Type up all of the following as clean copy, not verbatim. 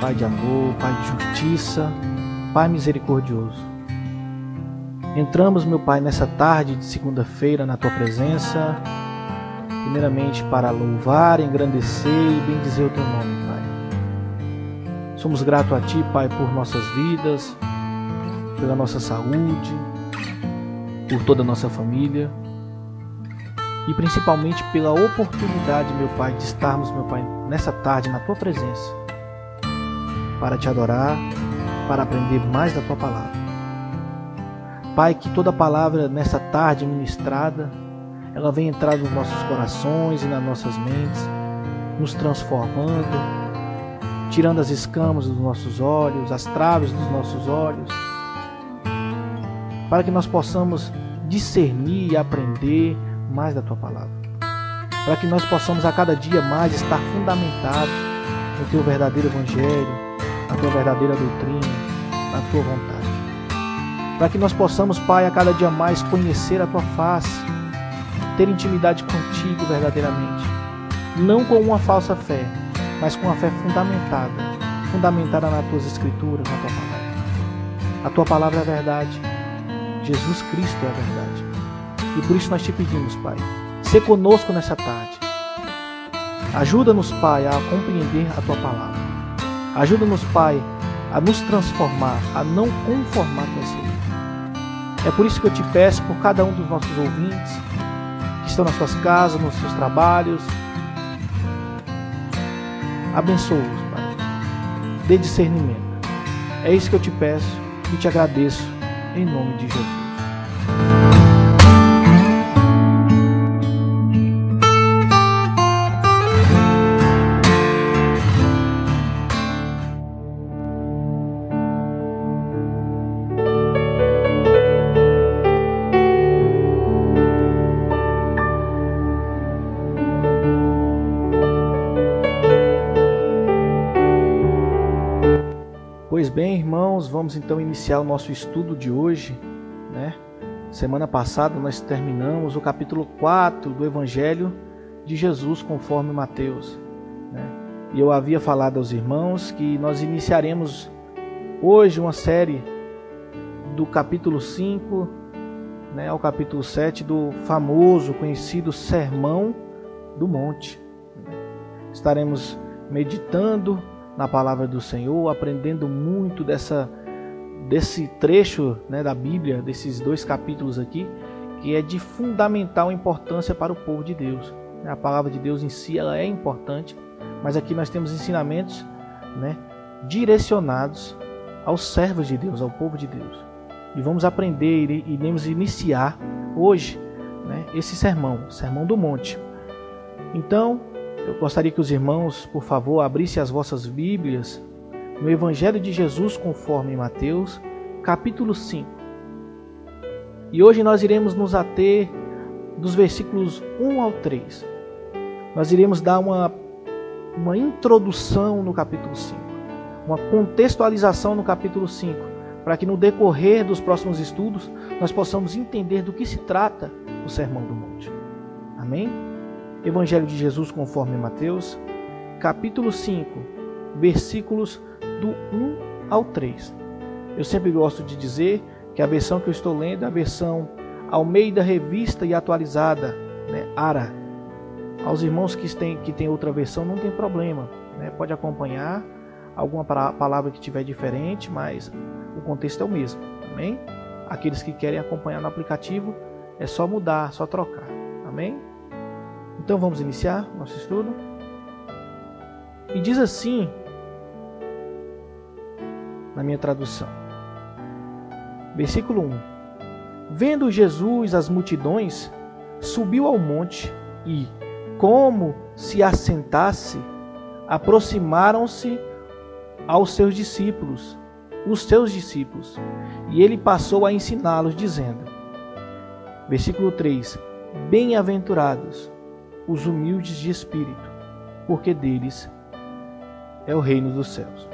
Pai de amor, Pai de justiça, Pai misericordioso. Entramos, meu Pai, nessa tarde de segunda-feira na Tua presença, primeiramente para louvar, engrandecer e bendizer o Teu nome, Pai. Somos gratos a Ti, Pai, por nossas vidas, pela nossa saúde, por toda a nossa família e principalmente pela oportunidade, meu Pai, de estarmos, meu Pai, nessa tarde na Tua presença, para Te adorar, para aprender mais da Tua palavra. Pai, que toda palavra nessa tarde ministrada, ela venha entrar nos nossos corações e nas nossas mentes, nos transformando, tirando as escamas dos nossos olhos, as traves dos nossos olhos, para que nós possamos discernir e aprender mais da Tua palavra, para que nós possamos a cada dia mais estar fundamentados no Teu verdadeiro Evangelho, na Tua verdadeira doutrina, na Tua vontade, para que nós possamos, Pai, a cada dia mais conhecer a Tua face, ter intimidade contigo verdadeiramente, não com uma falsa fé, mas com uma fé fundamentada nas Tuas Escrituras, na Tua palavra. A Tua palavra é a verdade, Jesus Cristo é a verdade. E por isso nós Te pedimos, Pai, sê conosco nessa tarde. Ajuda-nos, Pai, a compreender a Tua palavra. Ajuda-nos, Pai, a nos transformar, a não conformar com esse mundo. É por isso que eu Te peço por cada um dos nossos ouvintes, que estão nas suas casas, nos seus trabalhos. Abençoa-os, Pai. Dê discernimento. É isso que eu Te peço e Te agradeço, em nome de Jesus. Pois bem, irmãos, vamos então iniciar o nosso estudo de hoje, né? Semana passada nós terminamos o capítulo 4 do Evangelho de Jesus conforme Mateus, né? E eu havia falado aos irmãos que nós iniciaremos hoje uma série do capítulo 5, né, ao capítulo 7 do famoso, conhecido Sermão do Monte. Estaremos meditando na palavra do Senhor, aprendendo muito desse trecho, né, da Bíblia, desses 2 capítulos aqui, que é de fundamental importância para o povo de Deus. A palavra de Deus em si ela é importante, mas aqui nós temos ensinamentos, né, direcionados aos servos de Deus, ao povo de Deus. E vamos aprender e iremos iniciar hoje, né, esse sermão, Sermão do Monte. Então, eu gostaria que os irmãos, por favor, abrissem as vossas Bíblias no Evangelho de Jesus conforme Mateus, capítulo 5. E hoje nós iremos nos ater dos versículos 1 ao 3. Nós iremos dar uma introdução no capítulo 5, uma contextualização no capítulo 5, para que no decorrer dos próximos estudos nós possamos entender do que se trata o Sermão do Monte. Amém? Evangelho de Jesus conforme Mateus, capítulo 5, versículos do 1 ao 3. Eu sempre gosto de dizer que a versão que eu estou lendo é a versão Almeida Revista e Atualizada, né, ARA. Aos irmãos que têm outra versão não tem problema, né, pode acompanhar alguma palavra que tiver diferente, mas o contexto é o mesmo. Amém? Aqueles que querem acompanhar no aplicativo é só mudar, só trocar. Amém? Então vamos iniciar nosso estudo. E diz assim, na minha tradução, versículo 1: Vendo Jesus as multidões, subiu ao monte e, como se assentasse, aproximaram-se aos seus discípulos, e ele passou a ensiná-los, dizendo, versículo 3: Bem-aventurados os humildes de espírito, porque deles é o reino dos céus.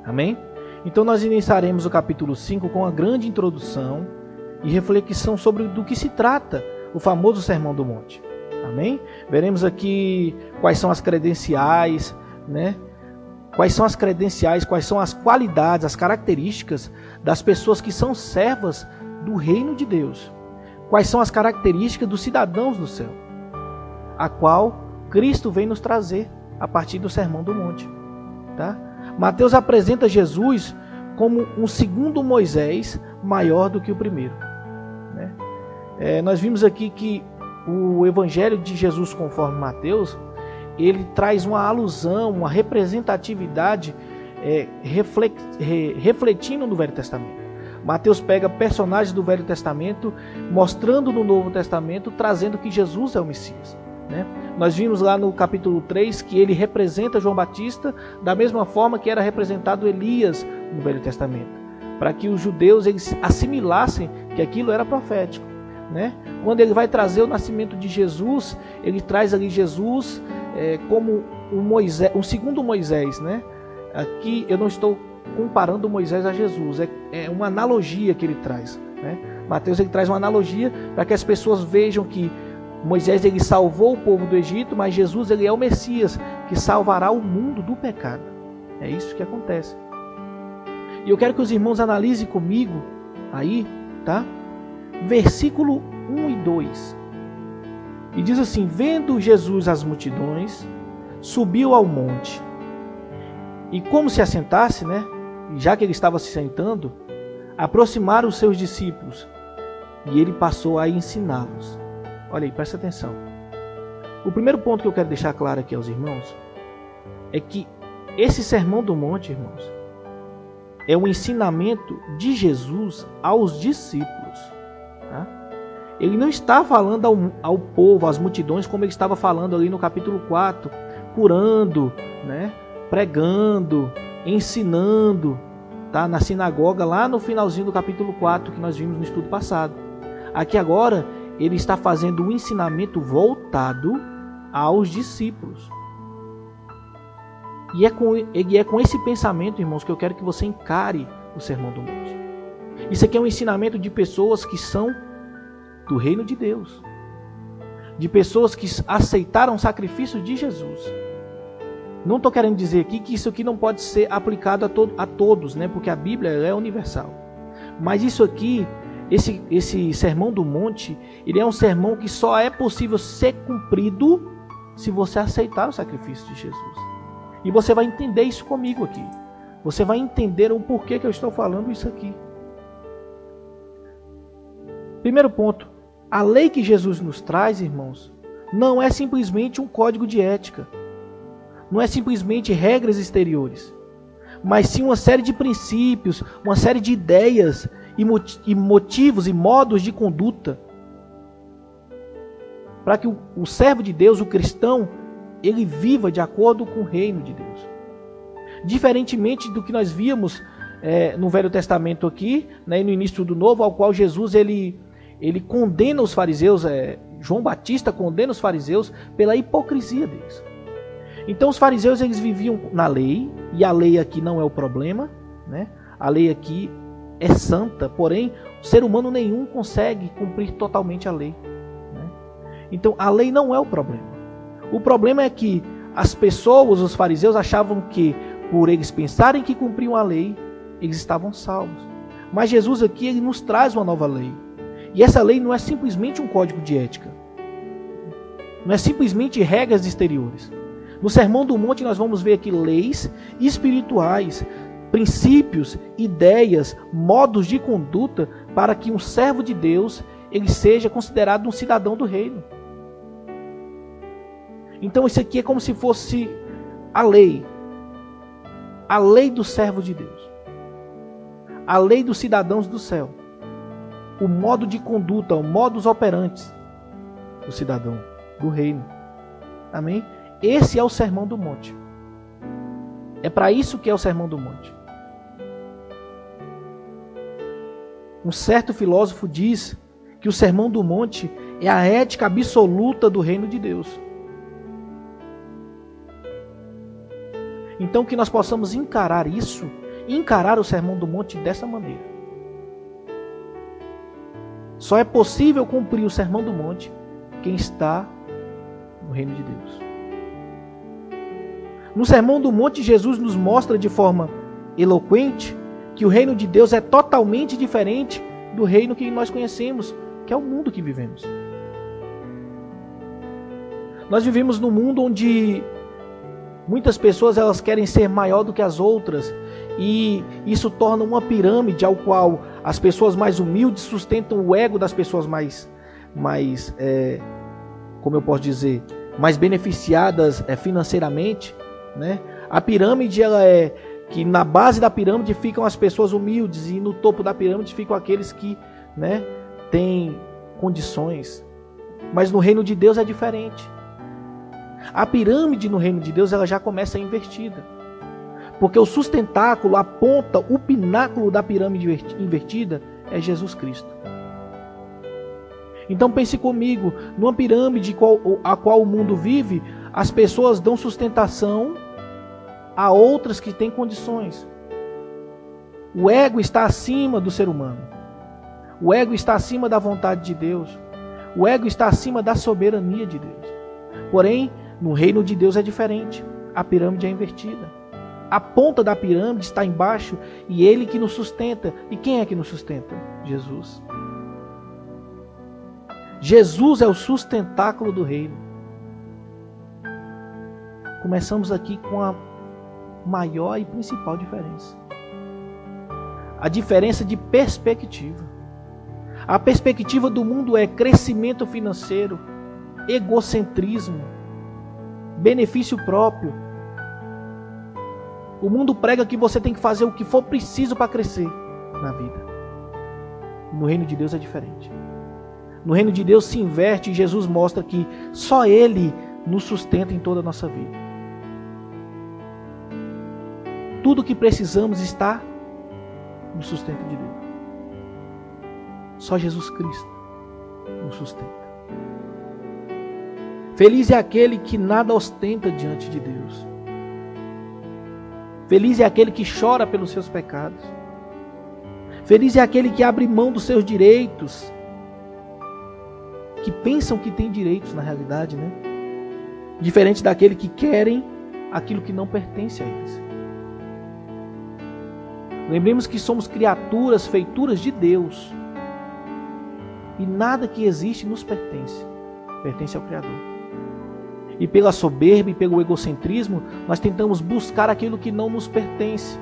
Amém? Então nós iniciaremos o capítulo 5 com uma grande introdução e reflexão sobre do que se trata o famoso Sermão do Monte. Amém? Veremos aqui quais são as credenciais, né, quais são as credenciais, quais são as qualidades, as características das pessoas que são servas do reino de Deus. Quais são as características dos cidadãos do céu, a qual Cristo vem nos trazer a partir do Sermão do Monte. Tá? Mateus apresenta Jesus como um segundo Moisés maior do que o primeiro. Né? Nós vimos aqui que o Evangelho de Jesus conforme Mateus, ele traz uma alusão, uma representatividade refletindo no Velho Testamento. Mateus pega personagens do Velho Testamento, mostrando no Novo Testamento, trazendo que Jesus é o Messias. Né? Nós vimos lá no capítulo 3 que ele representa João Batista da mesma forma que era representado Elias no Velho Testamento, para que os judeus eles assimilassem que aquilo era profético. Né? Quando ele vai trazer o nascimento de Jesus, ele traz ali Jesus como um segundo Moisés. Né? Aqui eu não estou comparando Moisés a Jesus, é uma analogia que ele traz. Né? Mateus ele traz uma analogia para que as pessoas vejam que Moisés ele salvou o povo do Egito, mas Jesus ele é o Messias que salvará o mundo do pecado. É isso que acontece. E eu quero que os irmãos analisem comigo aí, tá? Versículo 1 e 2. E diz assim: vendo Jesus as multidões, subiu ao monte. E como se assentasse, né? Já que ele estava se sentando, aproximaram os seus discípulos. E ele passou a ensiná-los. Olha aí, presta atenção. O primeiro ponto que eu quero deixar claro aqui aos irmãos é que esse Sermão do Monte, irmãos, é um ensinamento de Jesus aos discípulos. Tá? Ele não está falando ao povo, às multidões, como ele estava falando ali no capítulo 4, curando, né? Pregando, ensinando, tá? Na sinagoga, lá no finalzinho do capítulo 4, que nós vimos no estudo passado. Aqui agora, ele está fazendo um ensinamento voltado aos discípulos. E é com esse pensamento, irmãos, que eu quero que você encare o Sermão do Monte. Isso aqui é um ensinamento de pessoas que são do reino de Deus. De pessoas que aceitaram o sacrifício de Jesus. Não estou querendo dizer aqui que isso aqui não pode ser aplicado a todos, né? Porque a Bíblia é universal. Mas isso aqui, esse Sermão do Monte, ele é um sermão que só é possível ser cumprido se você aceitar o sacrifício de Jesus. E você vai entender isso comigo aqui. Você vai entender o porquê que eu estou falando isso aqui. Primeiro ponto, a lei que Jesus nos traz, irmãos, não é simplesmente um código de ética. Não é simplesmente regras exteriores, mas sim uma série de princípios, uma série de ideias e motivos e modos de conduta para que o servo de Deus, o cristão, ele viva de acordo com o reino de Deus. Diferentemente do que nós víamos no Velho Testamento aqui, né, no início do Novo, ao qual Jesus ele condena os fariseus, João Batista condena os fariseus pela hipocrisia deles. Então os fariseus eles viviam na lei, e a lei aqui não é o problema, né? A lei aqui é santa, porém o ser humano nenhum consegue cumprir totalmente a lei. Né? Então a lei não é o problema. O problema é que as pessoas, os fariseus, achavam que por eles pensarem que cumpriam a lei, eles estavam salvos. Mas Jesus aqui ele nos traz uma nova lei. E essa lei não é simplesmente um código de ética. Não é simplesmente regras exteriores. No Sermão do Monte nós vamos ver aqui leis espirituais, princípios, ideias, modos de conduta para que um servo de Deus ele seja considerado um cidadão do reino. Então isso aqui é como se fosse a lei do servo de Deus, a lei dos cidadãos do céu, o modo de conduta, o modus operandi do cidadão do reino. Amém? Esse é o Sermão do Monte. É para isso que é o Sermão do Monte. Um certo filósofo diz que o Sermão do Monte é a ética absoluta do reino de Deus. Então que nós possamos encarar isso, encarar o Sermão do Monte dessa maneira. Só é possível cumprir o Sermão do Monte quem está no reino de Deus. No Sermão do Monte, Jesus nos mostra de forma eloquente que o reino de Deus é totalmente diferente do reino que nós conhecemos, que é o mundo que vivemos. Nós vivemos num mundo onde muitas pessoas elas querem ser maior do que as outras, e isso torna uma pirâmide ao qual as pessoas mais humildes sustentam o ego das pessoas mais como eu posso dizer, mais beneficiadas financeiramente, né? A pirâmide ela é que na base da pirâmide ficam as pessoas humildes e no topo da pirâmide ficam aqueles que, né, têm condições. Mas no reino de Deus é diferente. A pirâmide no reino de Deus ela já começa invertida. Porque o sustentáculo, a ponta, o pináculo da pirâmide invertida é Jesus Cristo. Então pense comigo, numa pirâmide a qual o mundo vive, as pessoas dão sustentação a outras que têm condições. O ego está acima do ser humano. O ego está acima da vontade de Deus. O ego está acima da soberania de Deus. Porém, no reino de Deus é diferente. A pirâmide é invertida. A ponta da pirâmide está embaixo e Ele que nos sustenta. E quem é que nos sustenta? Jesus. Jesus é o sustentáculo do reino. Começamos aqui com a maior e principal diferença. A diferença de perspectiva. A perspectiva do mundo é crescimento financeiro, egocentrismo, benefício próprio. O mundo prega que você tem que fazer o que for preciso para crescer na vida. No reino de Deus é diferente. No reino de Deus se inverte e Jesus mostra que só Ele nos sustenta em toda a nossa vida. Tudo o que precisamos está no sustento de Deus. Só Jesus Cristo nos sustenta. Feliz é aquele que nada ostenta diante de Deus. Feliz é aquele que chora pelos seus pecados. Feliz é aquele que abre mão dos seus direitos. Que pensam que tem direitos na realidade, né? Diferente daquele que querem aquilo que não pertence a eles. Lembremos que somos criaturas, feituras de Deus. E nada que existe nos pertence. Pertence ao Criador. E pela soberba e pelo egocentrismo, nós tentamos buscar aquilo que não nos pertence.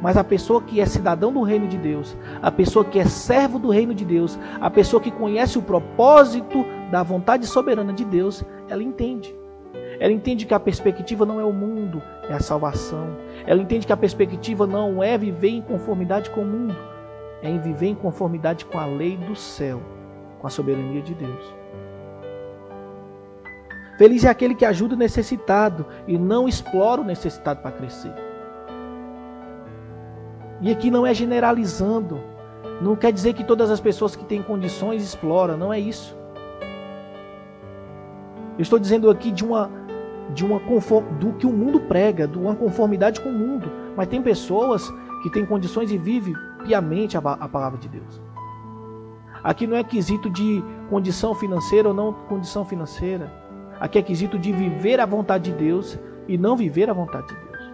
Mas a pessoa que é cidadão do reino de Deus, a pessoa que é servo do reino de Deus, a pessoa que conhece o propósito da vontade soberana de Deus, ela entende. Ela entende que a perspectiva não é o mundo, é a salvação. Ela entende que a perspectiva não é viver em conformidade com o mundo, é em viver em conformidade com a lei do céu, com a soberania de Deus. Feliz é aquele que ajuda o necessitado e não explora o necessitado para crescer. E aqui não é generalizando, não quer dizer que todas as pessoas que têm condições exploram, não é isso. Eu estou dizendo aqui do que o mundo prega, de uma conformidade com o mundo. Mas tem pessoas que têm condições e vivem piamente a palavra de Deus. Aqui não é quesito de condição financeira ou não condição financeira. Aqui é quesito de viver a vontade de Deus e não viver a vontade de Deus.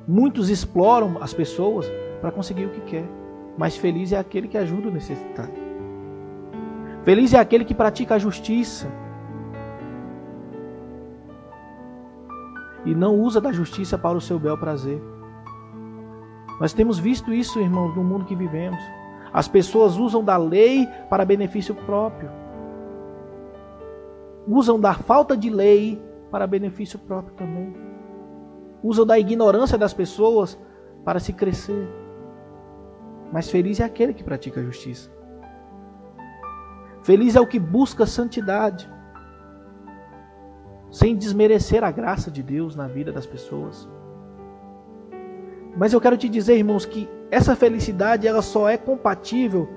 Muitos exploram as pessoas para conseguir o que quer, mas feliz é aquele que ajuda o necessitado. Feliz é aquele que pratica a justiça e não usa da justiça para o seu bel prazer. Nós temos visto isso, irmãos, no mundo que vivemos. As pessoas usam da lei para benefício próprio. Usam da falta de lei para benefício próprio também. Usam da ignorância das pessoas para se crescer. Mas feliz é aquele que pratica a justiça. Feliz é o que busca santidade, sem desmerecer a graça de Deus na vida das pessoas. Mas eu quero te dizer, irmãos, que essa felicidade ela só é compatível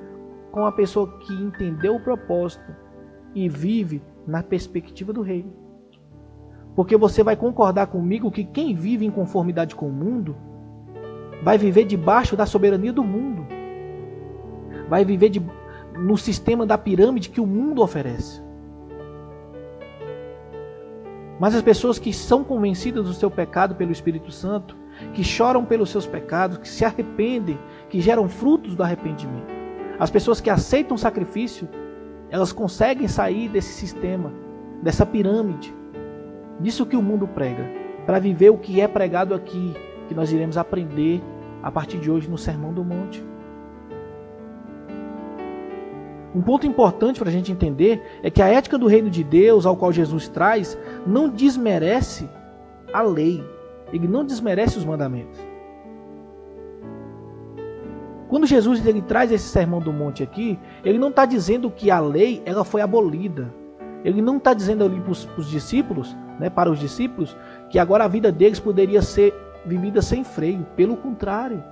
com a pessoa que entendeu o propósito e vive na perspectiva do reino. Porque você vai concordar comigo que quem vive em conformidade com o mundo vai viver debaixo da soberania do mundo. Vai viver no sistema da pirâmide que o mundo oferece. Mas as pessoas que são convencidas do seu pecado pelo Espírito Santo, que choram pelos seus pecados, que se arrependem, que geram frutos do arrependimento. As pessoas que aceitam o sacrifício, elas conseguem sair desse sistema, dessa pirâmide, disso que o mundo prega, para viver o que é pregado aqui, que nós iremos aprender a partir de hoje no Sermão do Monte. Um ponto importante para a gente entender é que a ética do reino de Deus, ao qual Jesus traz, não desmerece a lei. Ele não desmerece os mandamentos. Quando Jesus ele traz esse Sermão do Monte aqui, ele não está dizendo que a lei ela foi abolida. Ele não está dizendo ali para os discípulos, para os discípulos, que agora a vida deles poderia ser vivida sem freio. Pelo contrário.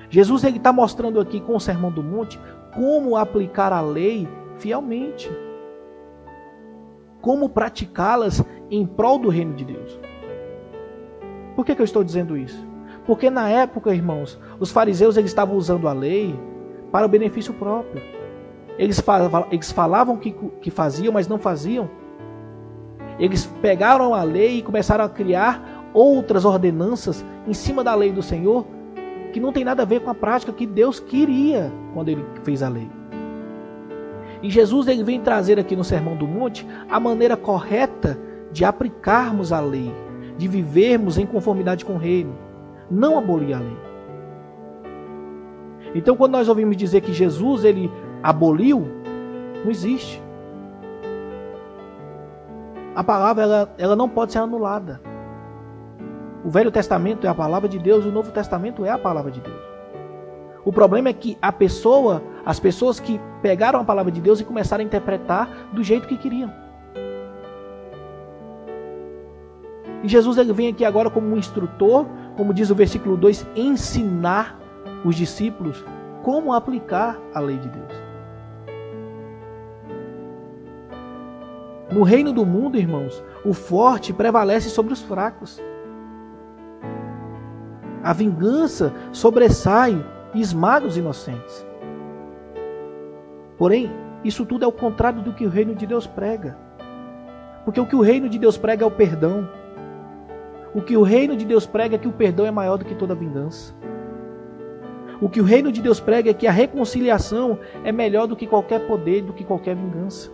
Jesus está mostrando aqui com o Sermão do Monte como aplicar a lei fielmente. Como praticá-las em prol do reino de Deus. Por que eu estou dizendo isso? Porque na época, irmãos, os fariseus eles estavam usando a lei para o benefício próprio. Eles falavam que faziam, mas não faziam. Eles pegaram a lei e começaram a criar outras ordenanças em cima da lei do Senhor, que não tem nada a ver com a prática que Deus queria quando Ele fez a lei. E Jesus ele vem trazer aqui no Sermão do Monte a maneira correta de aplicarmos a lei, de vivermos em conformidade com o reino, não abolir a lei. Então, quando nós ouvimos dizer que Jesus ele aboliu, não existe. A palavra ela não pode ser anulada. O Velho Testamento é a palavra de Deus, o Novo Testamento é a palavra de Deus. O problema é que as pessoas que pegaram a palavra de Deus e começaram a interpretar do jeito que queriam. E Jesus ele vem aqui agora como um instrutor, como diz o versículo 2, ensinar os discípulos como aplicar a lei de Deus. No reino do mundo, irmãos, o forte prevalece sobre os fracos. A vingança sobressai e esmaga os inocentes. Porém, isso tudo é o contrário do que o reino de Deus prega. Porque o que o reino de Deus prega é o perdão. O que o reino de Deus prega é que o perdão é maior do que toda vingança. O que o reino de Deus prega é que a reconciliação é melhor do que qualquer poder, do que qualquer vingança.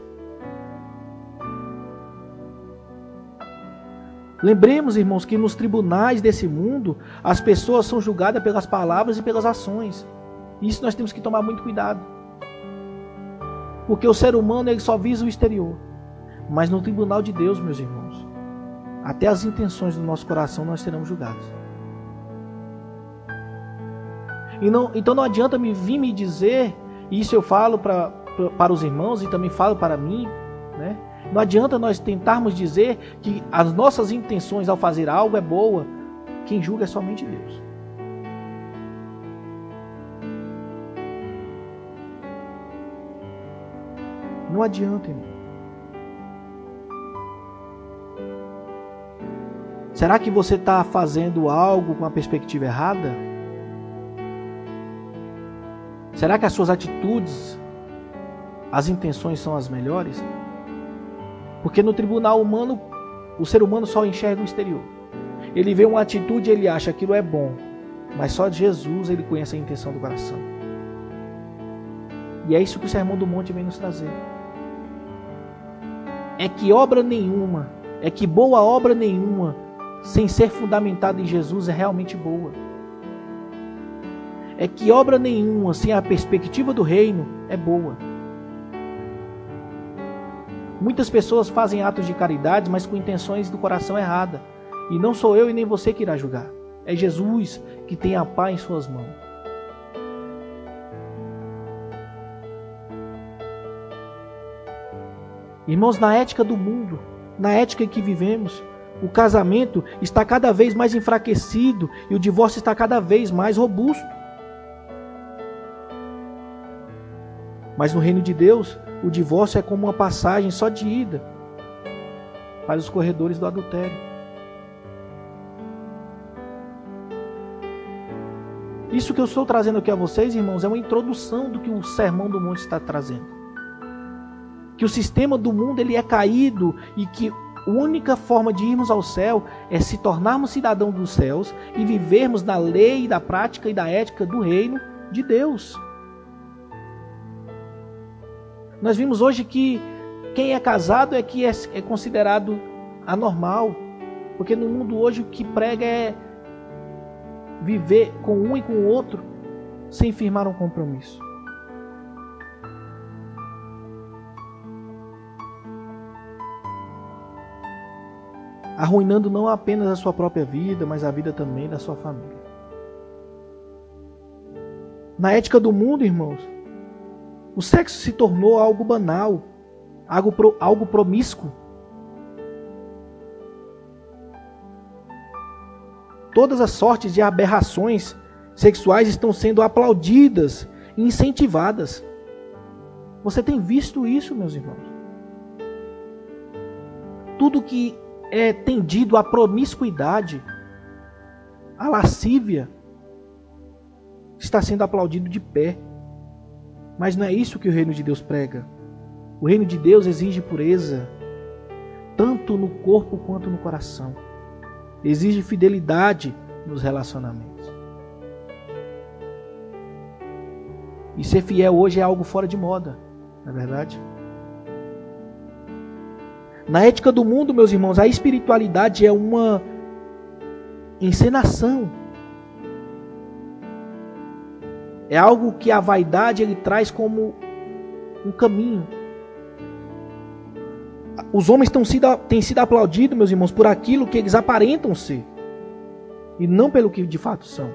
Lembremos, irmãos, que nos tribunais desse mundo, as pessoas são julgadas pelas palavras e pelas ações. E isso nós temos que tomar muito cuidado. Porque o ser humano ele só visa o exterior. Mas no tribunal de Deus, meus irmãos, até as intenções do nosso coração nós seremos julgados. Então não adianta vir me dizer, e isso eu falo para os irmãos e também falo para mim, né? Não adianta nós tentarmos dizer que as nossas intenções ao fazer algo é boa. Quem julga é somente Deus. Não adianta, irmão. Será que você está fazendo algo com a perspectiva errada? Será que as suas atitudes, as intenções são as melhores? Porque no tribunal humano, o ser humano só enxerga o exterior. Ele vê uma atitude e ele acha que aquilo é bom. Mas só Jesus ele conhece a intenção do coração. E é isso que o Sermão do Monte vem nos trazer. É que obra nenhuma, é que boa obra nenhuma, sem ser fundamentada em Jesus, é realmente boa. É que obra nenhuma, sem a perspectiva do reino, é boa. Muitas pessoas fazem atos de caridade, mas com intenções do coração errada. E não sou eu e nem você que irá julgar. É Jesus que tem a pá em suas mãos. Irmãos, na ética do mundo, na ética em que vivemos, o casamento está cada vez mais enfraquecido e o divórcio está cada vez mais robusto. Mas no reino de Deus, o divórcio é como uma passagem só de ida para os corredores do adultério. Isso que eu estou trazendo aqui a vocês, irmãos, é uma introdução do que o Sermão do Monte está trazendo. Que o sistema do mundo ele é caído e que única forma de irmos ao céu é se tornarmos cidadãos dos céus e vivermos na lei, da prática e da ética do reino de Deus. Nós vimos hoje que quem é casado é que é considerado anormal, porque no mundo hoje o que prega é viver com um e com o outro sem firmar um compromisso. Arruinando não apenas a sua própria vida, mas a vida também da sua família. Na ética do mundo, irmãos, o sexo se tornou algo banal, algo promíscuo. Todas as sortes de aberrações sexuais estão sendo aplaudidas e incentivadas. Você tem visto isso, meus irmãos? Tudo que é tendido à promiscuidade, à lascívia, está sendo aplaudido de pé. Mas não é isso que o reino de Deus prega. O reino de Deus exige pureza, tanto no corpo quanto no coração. Exige fidelidade nos relacionamentos. E ser fiel hoje é algo fora de moda, não é verdade? Na ética do mundo, meus irmãos, a espiritualidade é uma encenação. É algo que a vaidade ele traz como um caminho. Os homens têm sido aplaudidos, meus irmãos, por aquilo que eles aparentam ser, e não pelo que de fato são.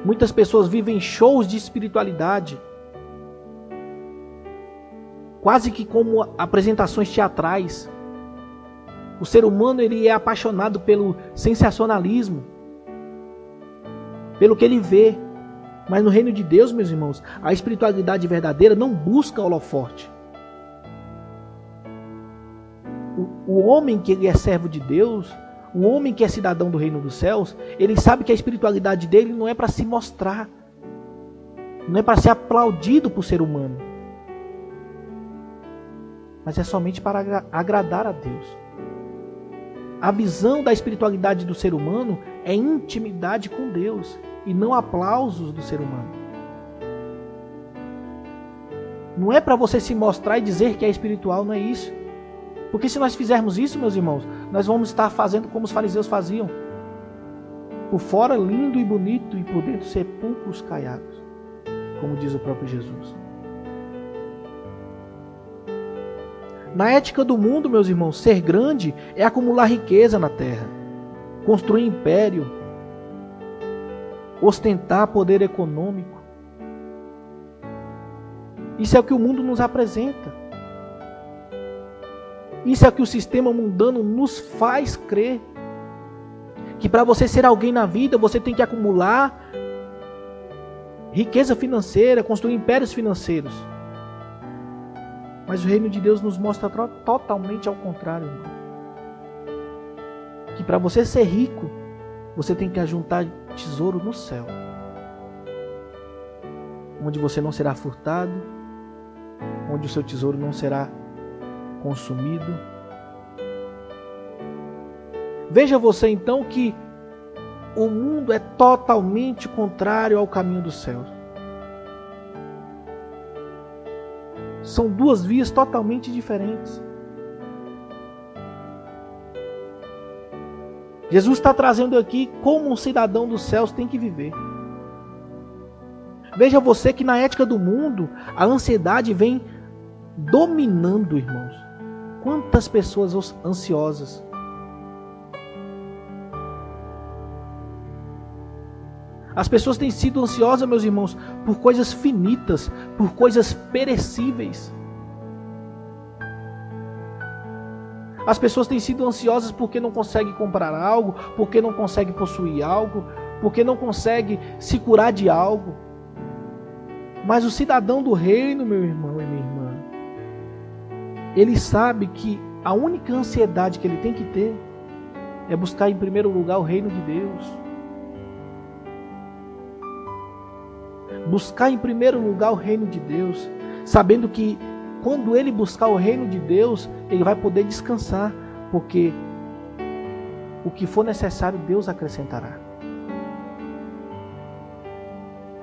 Muitas pessoas vivem shows de espiritualidade, quase que como apresentações teatrais. O ser humano ele é apaixonado pelo sensacionalismo, pelo que ele vê. Mas no reino de Deus, meus irmãos, a espiritualidade verdadeira não busca holofote. O homem que ele é servo de Deus, o homem que é cidadão do reino dos céus, ele sabe que a espiritualidade dele não é para se mostrar, não é para ser aplaudido por ser humano, mas é somente para agradar a Deus. A visão da espiritualidade do ser humano é intimidade com Deus e não aplausos do ser humano. Não é para você se mostrar e dizer que é espiritual, não é isso. Porque se nós fizermos isso, meus irmãos, nós vamos estar fazendo como os fariseus faziam. Por fora lindo e bonito e por dentro sepulcros caiados, como diz o próprio Jesus. Na ética do mundo, meus irmãos, ser grande é acumular riqueza na terra, construir império, ostentar poder econômico. Isso é o que o mundo nos apresenta. Isso é o que o sistema mundano nos faz crer. Que para você ser alguém na vida, você tem que acumular riqueza financeira, construir impérios financeiros. Mas o reino de Deus nos mostra totalmente ao contrário, irmão. Que para você ser rico, você tem que ajuntar tesouro no céu, onde você não será furtado, onde o seu tesouro não será consumido. Veja você então que o mundo é totalmente contrário ao caminho dos céus. São duas vias totalmente diferentes. Jesus está trazendo aqui como um cidadão dos céus tem que viver. Veja você que na ética do mundo, a ansiedade vem dominando, irmãos. Quantas pessoas ansiosas. As pessoas têm sido ansiosas, meus irmãos, por coisas finitas, por coisas perecíveis. As pessoas têm sido ansiosas porque não conseguem comprar algo, porque não conseguem possuir algo, porque não conseguem se curar de algo. Mas o cidadão do reino, meu irmão e minha irmã, ele sabe que a única ansiedade que ele tem que ter é buscar em primeiro lugar o reino de Deus. Buscar em primeiro lugar o reino de Deus, sabendo que quando ele buscar o reino de Deus, ele vai poder descansar, porque o que for necessário, Deus acrescentará.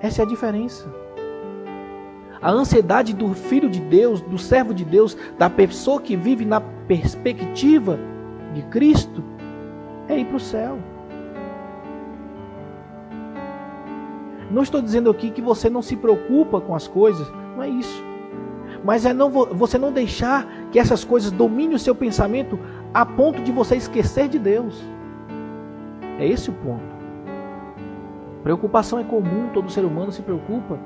Essa é a diferença. A ansiedade do Filho de Deus, do servo de Deus, da pessoa que vive na perspectiva de Cristo, é ir para o céu. Não estou dizendo aqui que você não se preocupa com as coisas, não é isso. Mas é você não deixar que essas coisas dominem o seu pensamento a ponto de você esquecer de Deus. É esse o ponto. Preocupação é comum, todo ser humano se preocupa,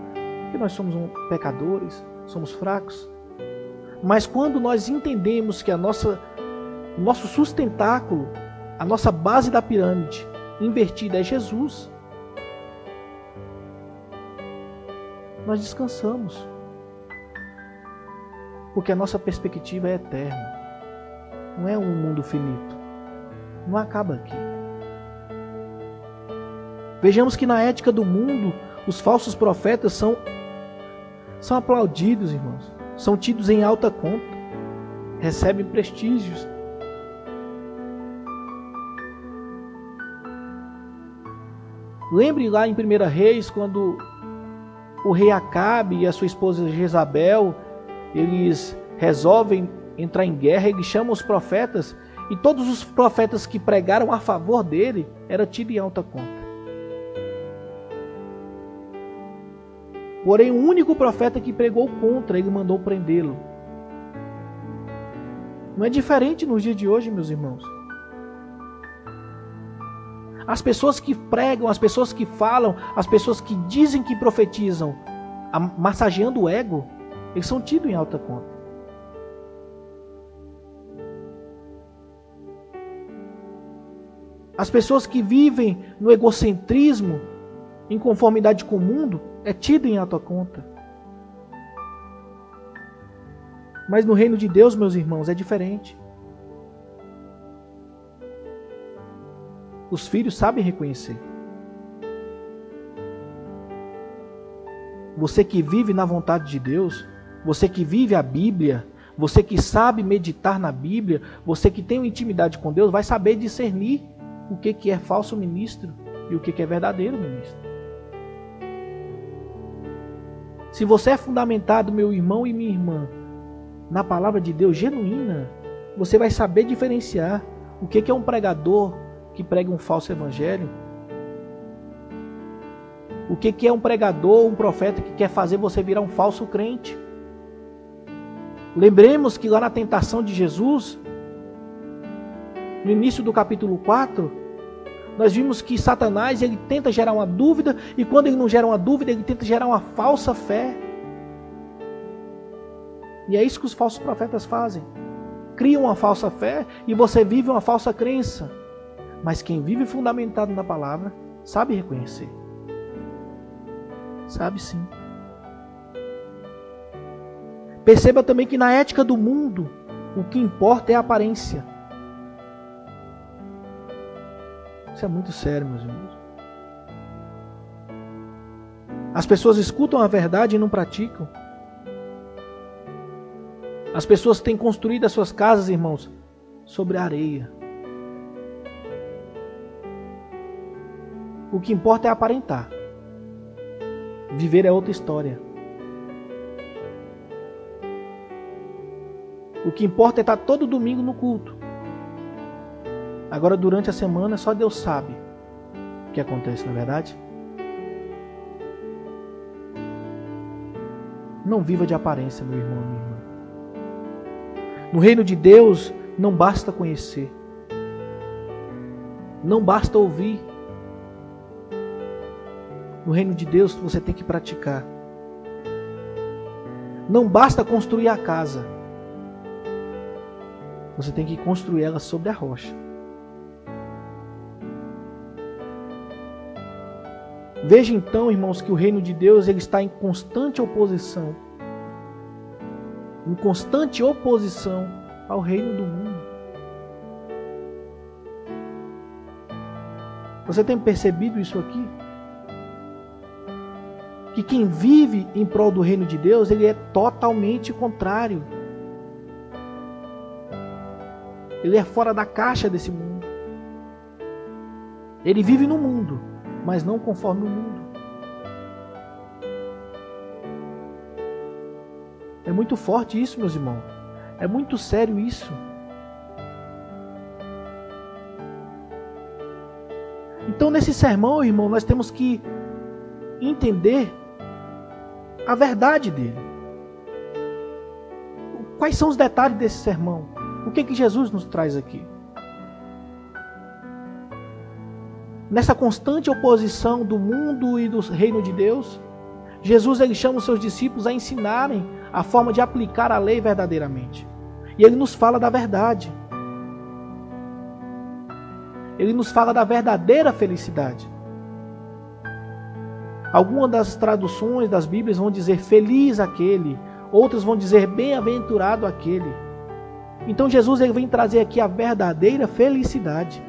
porque nós somos pecadores, somos fracos. Mas quando nós entendemos que o nosso sustentáculo, a nossa base da pirâmide invertida é Jesus, nós descansamos. Porque a nossa perspectiva é eterna. Não é um mundo finito. Não acaba aqui. Vejamos que na ética do mundo, os falsos profetas são aplaudidos, irmãos. São tidos em alta conta. Recebem prestígios. Lembre lá em 1 Reis, quando o rei Acabe e a sua esposa Jezabel, eles resolvem entrar em guerra, eles chamam os profetas, e todos os profetas que pregaram a favor dele eram tidos em alta conta. Porém, o único profeta que pregou contra, ele mandou prendê-lo. Não é diferente nos dias de hoje, meus irmãos. As pessoas que pregam, as pessoas que falam, as pessoas que dizem que profetizam, massageando o ego, eles são tidos em alta conta. As pessoas que vivem no egocentrismo, em conformidade com o mundo, é tido em alta conta. Mas no reino de Deus, meus irmãos, é diferente. Os filhos sabem reconhecer. Você que vive na vontade de Deus, você que vive a Bíblia, você que sabe meditar na Bíblia, você que tem uma intimidade com Deus, vai saber discernir o que é falso ministro e o que é verdadeiro ministro. Se você é fundamentado, meu irmão e minha irmã, na palavra de Deus genuína, você vai saber diferenciar o que é um pregador que prega um falso evangelho, o que é um pregador, um profeta que quer fazer você virar um falso crente. Lembremos que lá na tentação de Jesus, no início do capítulo 4, nós vimos que Satanás ele tenta gerar uma dúvida, e quando ele não gera uma dúvida, ele tenta gerar uma falsa fé. E é isso que os falsos profetas fazem. Criam uma falsa fé e você vive uma falsa crença. Mas quem vive fundamentado na palavra, sabe reconhecer. Sabe sim. Perceba também que na ética do mundo, o que importa é a aparência. Isso é muito sério, meus irmãos. As pessoas escutam a verdade e não praticam. As pessoas têm construído as suas casas, irmãos, sobre a areia. O que importa é aparentar. Viver é outra história. O que importa é estar todo domingo no culto. Agora, durante a semana, só Deus sabe o que acontece, não é verdade? Não viva de aparência, meu irmão e minha irmã. No reino de Deus, não basta conhecer. Não basta ouvir. No reino de Deus, você tem que praticar. Não basta construir a casa. Você tem que construir ela sobre a rocha. Veja então, irmãos, que o reino de Deus ele está em constante oposição. Em constante oposição ao reino do mundo. Você tem percebido isso aqui? que quem vive em prol do reino de Deus, ele é totalmente contrário. Ele é fora da caixa desse mundo. Ele vive no mundo, mas não conforme o mundo. É muito forte isso, meus irmãos. É muito sério isso. Então, nesse sermão, irmão, nós temos que entender a verdade dele. Quais são os detalhes desse sermão? O que Jesus nos traz aqui? Nessa constante oposição do mundo e do reino de Deus, Jesus ele chama os seus discípulos a ensinarem a forma de aplicar a lei verdadeiramente. E ele nos fala da verdade. Ele nos fala da verdadeira felicidade. Algumas das traduções das Bíblias vão dizer feliz aquele, outras vão dizer bem-aventurado aquele. Então Jesus ele vem trazer aqui a verdadeira felicidade.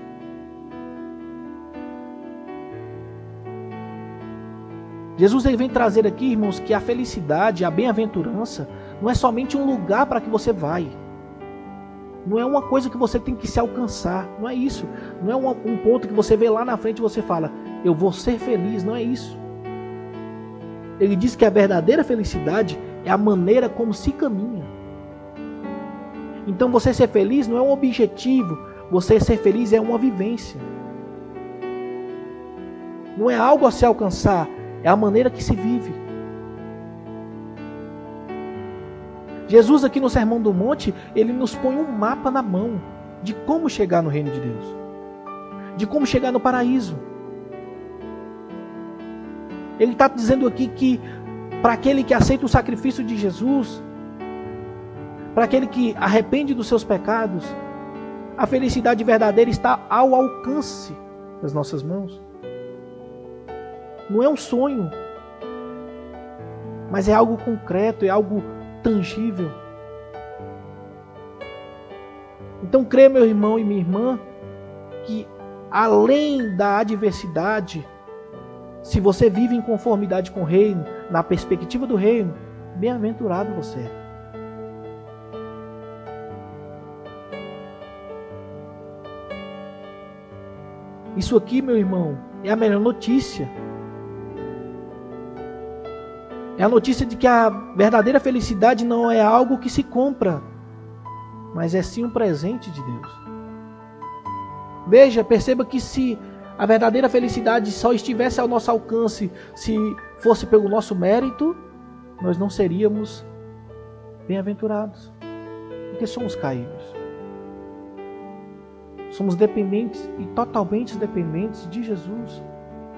Jesus ele vem trazer aqui, irmãos, que a felicidade, a bem-aventurança, não é somente um lugar para que você vai. Não é uma coisa que você tem que se alcançar. Não é isso. Não é um ponto que você vê lá na frente e você fala, eu vou ser feliz. Não é isso. Ele diz que a verdadeira felicidade é a maneira como se caminha. Então você ser feliz não é um objetivo. Você ser feliz é uma vivência. Não é algo a se alcançar. É a maneira que se vive. Jesus aqui no Sermão do Monte, ele nos põe um mapa na mão de como chegar no reino de Deus. De como chegar no paraíso. Ele está dizendo aqui que para aquele que aceita o sacrifício de Jesus, para aquele que arrepende dos seus pecados, a felicidade verdadeira está ao alcance das nossas mãos. Não é um sonho, mas é algo concreto, é algo tangível. Então crê, meu irmão e minha irmã, que além da adversidade, se você vive em conformidade com o reino, na perspectiva do reino, bem-aventurado você é. Isso aqui, meu irmão, é a melhor notícia. É a notícia de que a verdadeira felicidade não é algo que se compra, mas é sim um presente de Deus. Veja, perceba que se a verdadeira felicidade só estivesse ao nosso alcance, se fosse pelo nosso mérito, nós não seríamos bem-aventurados, porque somos caídos. Somos dependentes e totalmente dependentes de Jesus,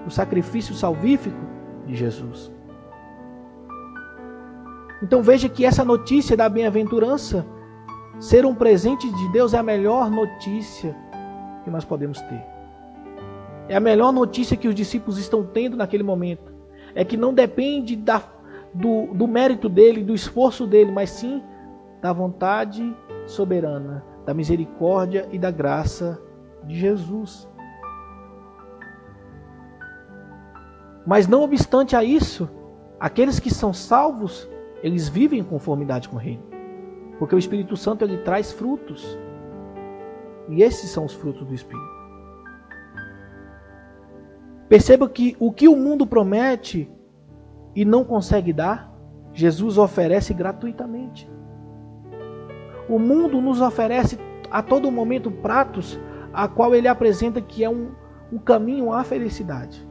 do sacrifício salvífico de Jesus. Então veja que essa notícia da bem-aventurança, ser um presente de Deus, é a melhor notícia que nós podemos ter. É a melhor notícia que os discípulos estão tendo naquele momento. É que não depende do mérito dele, do esforço dele, mas sim da vontade soberana, da misericórdia e da graça de Jesus. Mas não obstante a isso, aqueles que são salvos, eles vivem em conformidade com o reino. Porque o Espírito Santo ele traz frutos. E esses são os frutos do Espírito. Perceba que o que o mundo promete e não consegue dar, Jesus oferece gratuitamente. O mundo nos oferece a todo momento pratos a qual ele apresenta que é um caminho à felicidade.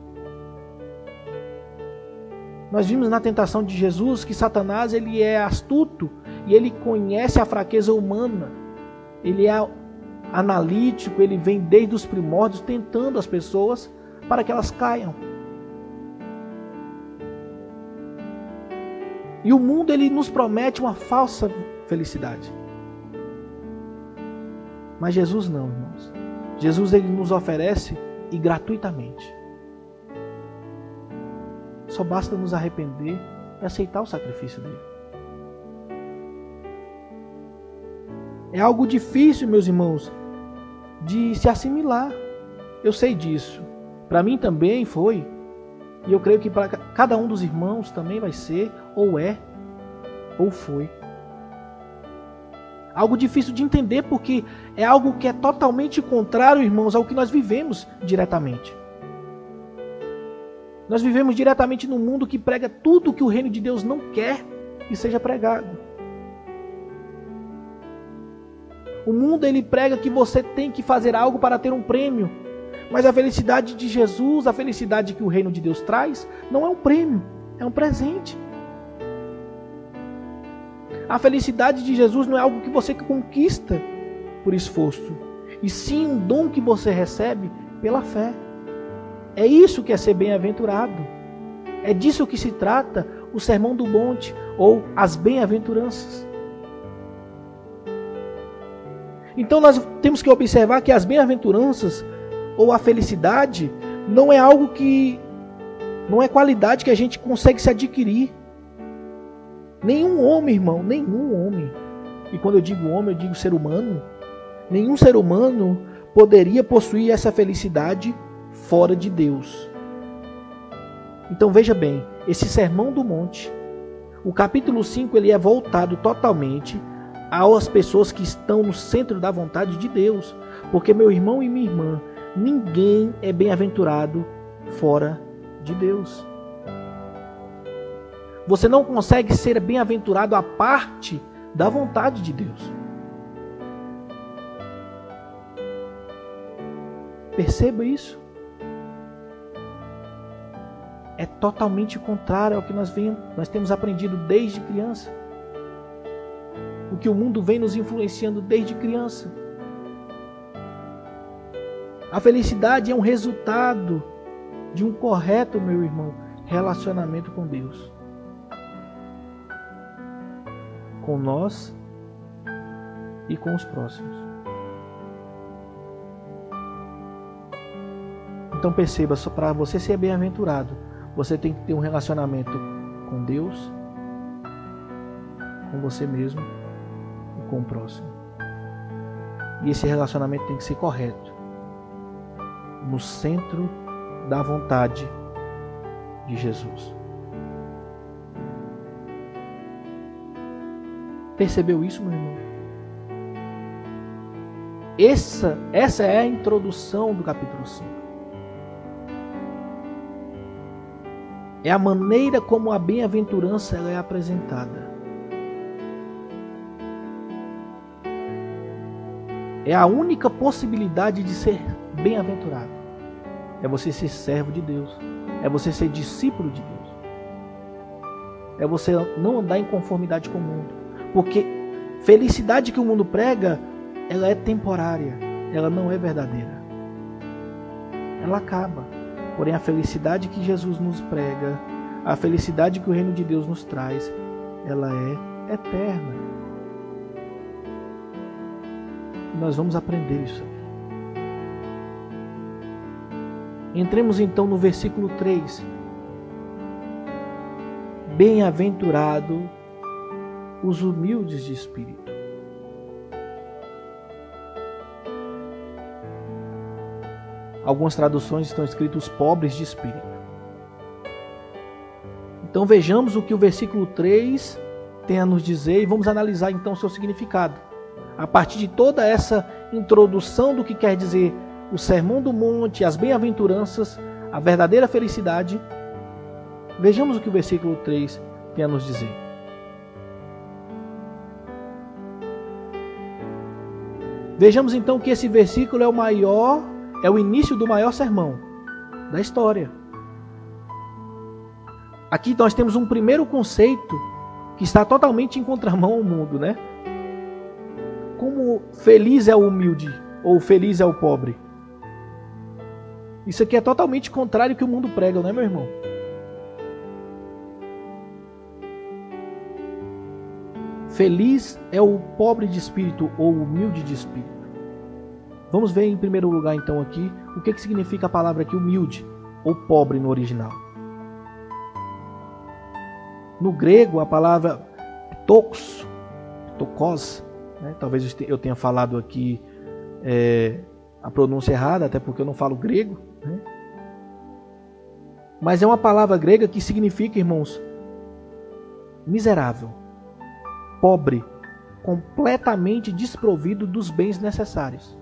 Nós vimos na tentação de Jesus que Satanás ele é astuto e ele conhece a fraqueza humana. Ele é analítico, ele vem desde os primórdios tentando as pessoas para que elas caiam. E o mundo ele nos promete uma falsa felicidade. Mas Jesus não, irmãos. Jesus ele nos oferece e gratuitamente. Só basta nos arrepender e aceitar o sacrifício dele. É algo difícil, meus irmãos, de se assimilar. Eu sei disso. Para mim também foi. E eu creio que para cada um dos irmãos também vai ser, ou é, ou foi. Algo difícil de entender porque é algo que é totalmente contrário, irmãos, ao que nós vivemos diretamente. Nós vivemos diretamente num mundo que prega tudo que o reino de Deus não quer que seja pregado. O mundo ele prega que você tem que fazer algo para ter um prêmio. Mas a felicidade de Jesus, a felicidade que o reino de Deus traz, não é um prêmio, é um presente. A felicidade de Jesus não é algo que você conquista por esforço, e sim um dom que você recebe pela fé. É isso que é ser bem-aventurado. É disso que se trata o Sermão do Monte ou as bem-aventuranças. Então nós temos que observar que as bem-aventuranças ou a felicidade não é algo que não é qualidade que a gente consegue se adquirir. Nenhum homem, irmão, nenhum homem. E quando eu digo homem, eu digo ser humano. Nenhum ser humano poderia possuir essa felicidade fora de Deus. Então veja bem, esse Sermão do Monte, o capítulo 5, ele é voltado totalmente às pessoas que estão no centro da vontade de Deus. Porque meu irmão e minha irmã, ninguém é bem-aventurado fora de Deus. Você não consegue ser bem-aventurado à parte da vontade de Deus. Perceba isso. É totalmente contrário ao que nós temos aprendido desde criança. O que o mundo vem nos influenciando desde criança. A felicidade é um resultado de um correto, meu irmão, relacionamento com Deus. Com nós e com os próximos. Então perceba, para você ser bem-aventurado, você tem que ter um relacionamento com Deus, com você mesmo e com o próximo. E esse relacionamento tem que ser correto, no centro da vontade de Jesus. Percebeu isso, meu irmão? Essa é a introdução do capítulo 5. É a maneira como a bem-aventurança ela é apresentada. É a única possibilidade de ser bem-aventurado. É você ser servo de Deus. É você ser discípulo de Deus. É você não andar em conformidade com o mundo. Porque felicidade que o mundo prega, ela é temporária, ela não é verdadeira. Ela acaba. Porém, a felicidade que Jesus nos prega, a felicidade que o reino de Deus nos traz, ela é eterna. E nós vamos aprender isso aqui. Entremos então no versículo 3. Bem-aventurado os humildes de espírito. Algumas traduções estão escritas os pobres de espírito. Então vejamos o que o versículo 3 tem a nos dizer e vamos analisar então o seu significado. A partir de toda essa introdução do que quer dizer o Sermão do Monte, as bem-aventuranças, a verdadeira felicidade, vejamos o que o versículo 3 tem a nos dizer. Vejamos então que esse versículo é o início do maior sermão da história. Aqui nós temos um primeiro conceito que está totalmente em contramão ao mundo, né? Como feliz é o humilde ou feliz é o pobre. Isso aqui é totalmente contrário ao que o mundo prega, não é, meu irmão? Feliz é o pobre de espírito ou humilde de espírito. Vamos ver em primeiro lugar então aqui o que significa a palavra aqui humilde ou pobre no original. No grego a palavra ptokos, né? Talvez eu tenha falado aqui a pronúncia errada, até porque eu não falo grego, né? Mas é uma palavra grega que significa, irmãos, miserável, pobre, completamente desprovido dos bens necessários.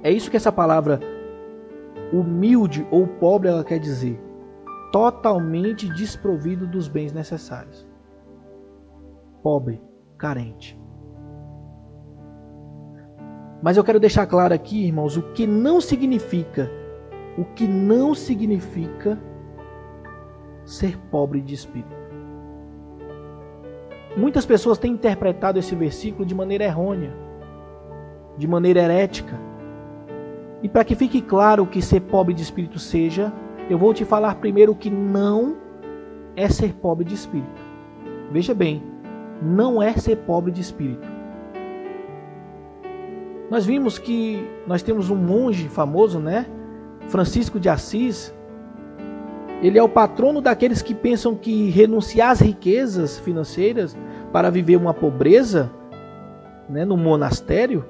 É isso que essa palavra humilde ou pobre ela quer dizer. Totalmente desprovido dos bens necessários. Pobre, carente. Mas eu quero deixar claro aqui, irmãos, o que não significa ser pobre de espírito. Muitas pessoas têm interpretado esse versículo de maneira errônea, de maneira herética. E para que fique claro o que ser pobre de espírito seja, eu vou te falar primeiro o que não é ser pobre de espírito. Veja bem, não é ser pobre de espírito. Nós vimos que nós temos um monge famoso, né? Francisco de Assis. Ele é o patrono daqueles que pensam que renunciar às riquezas financeiras para viver uma pobreza, né, no monastério,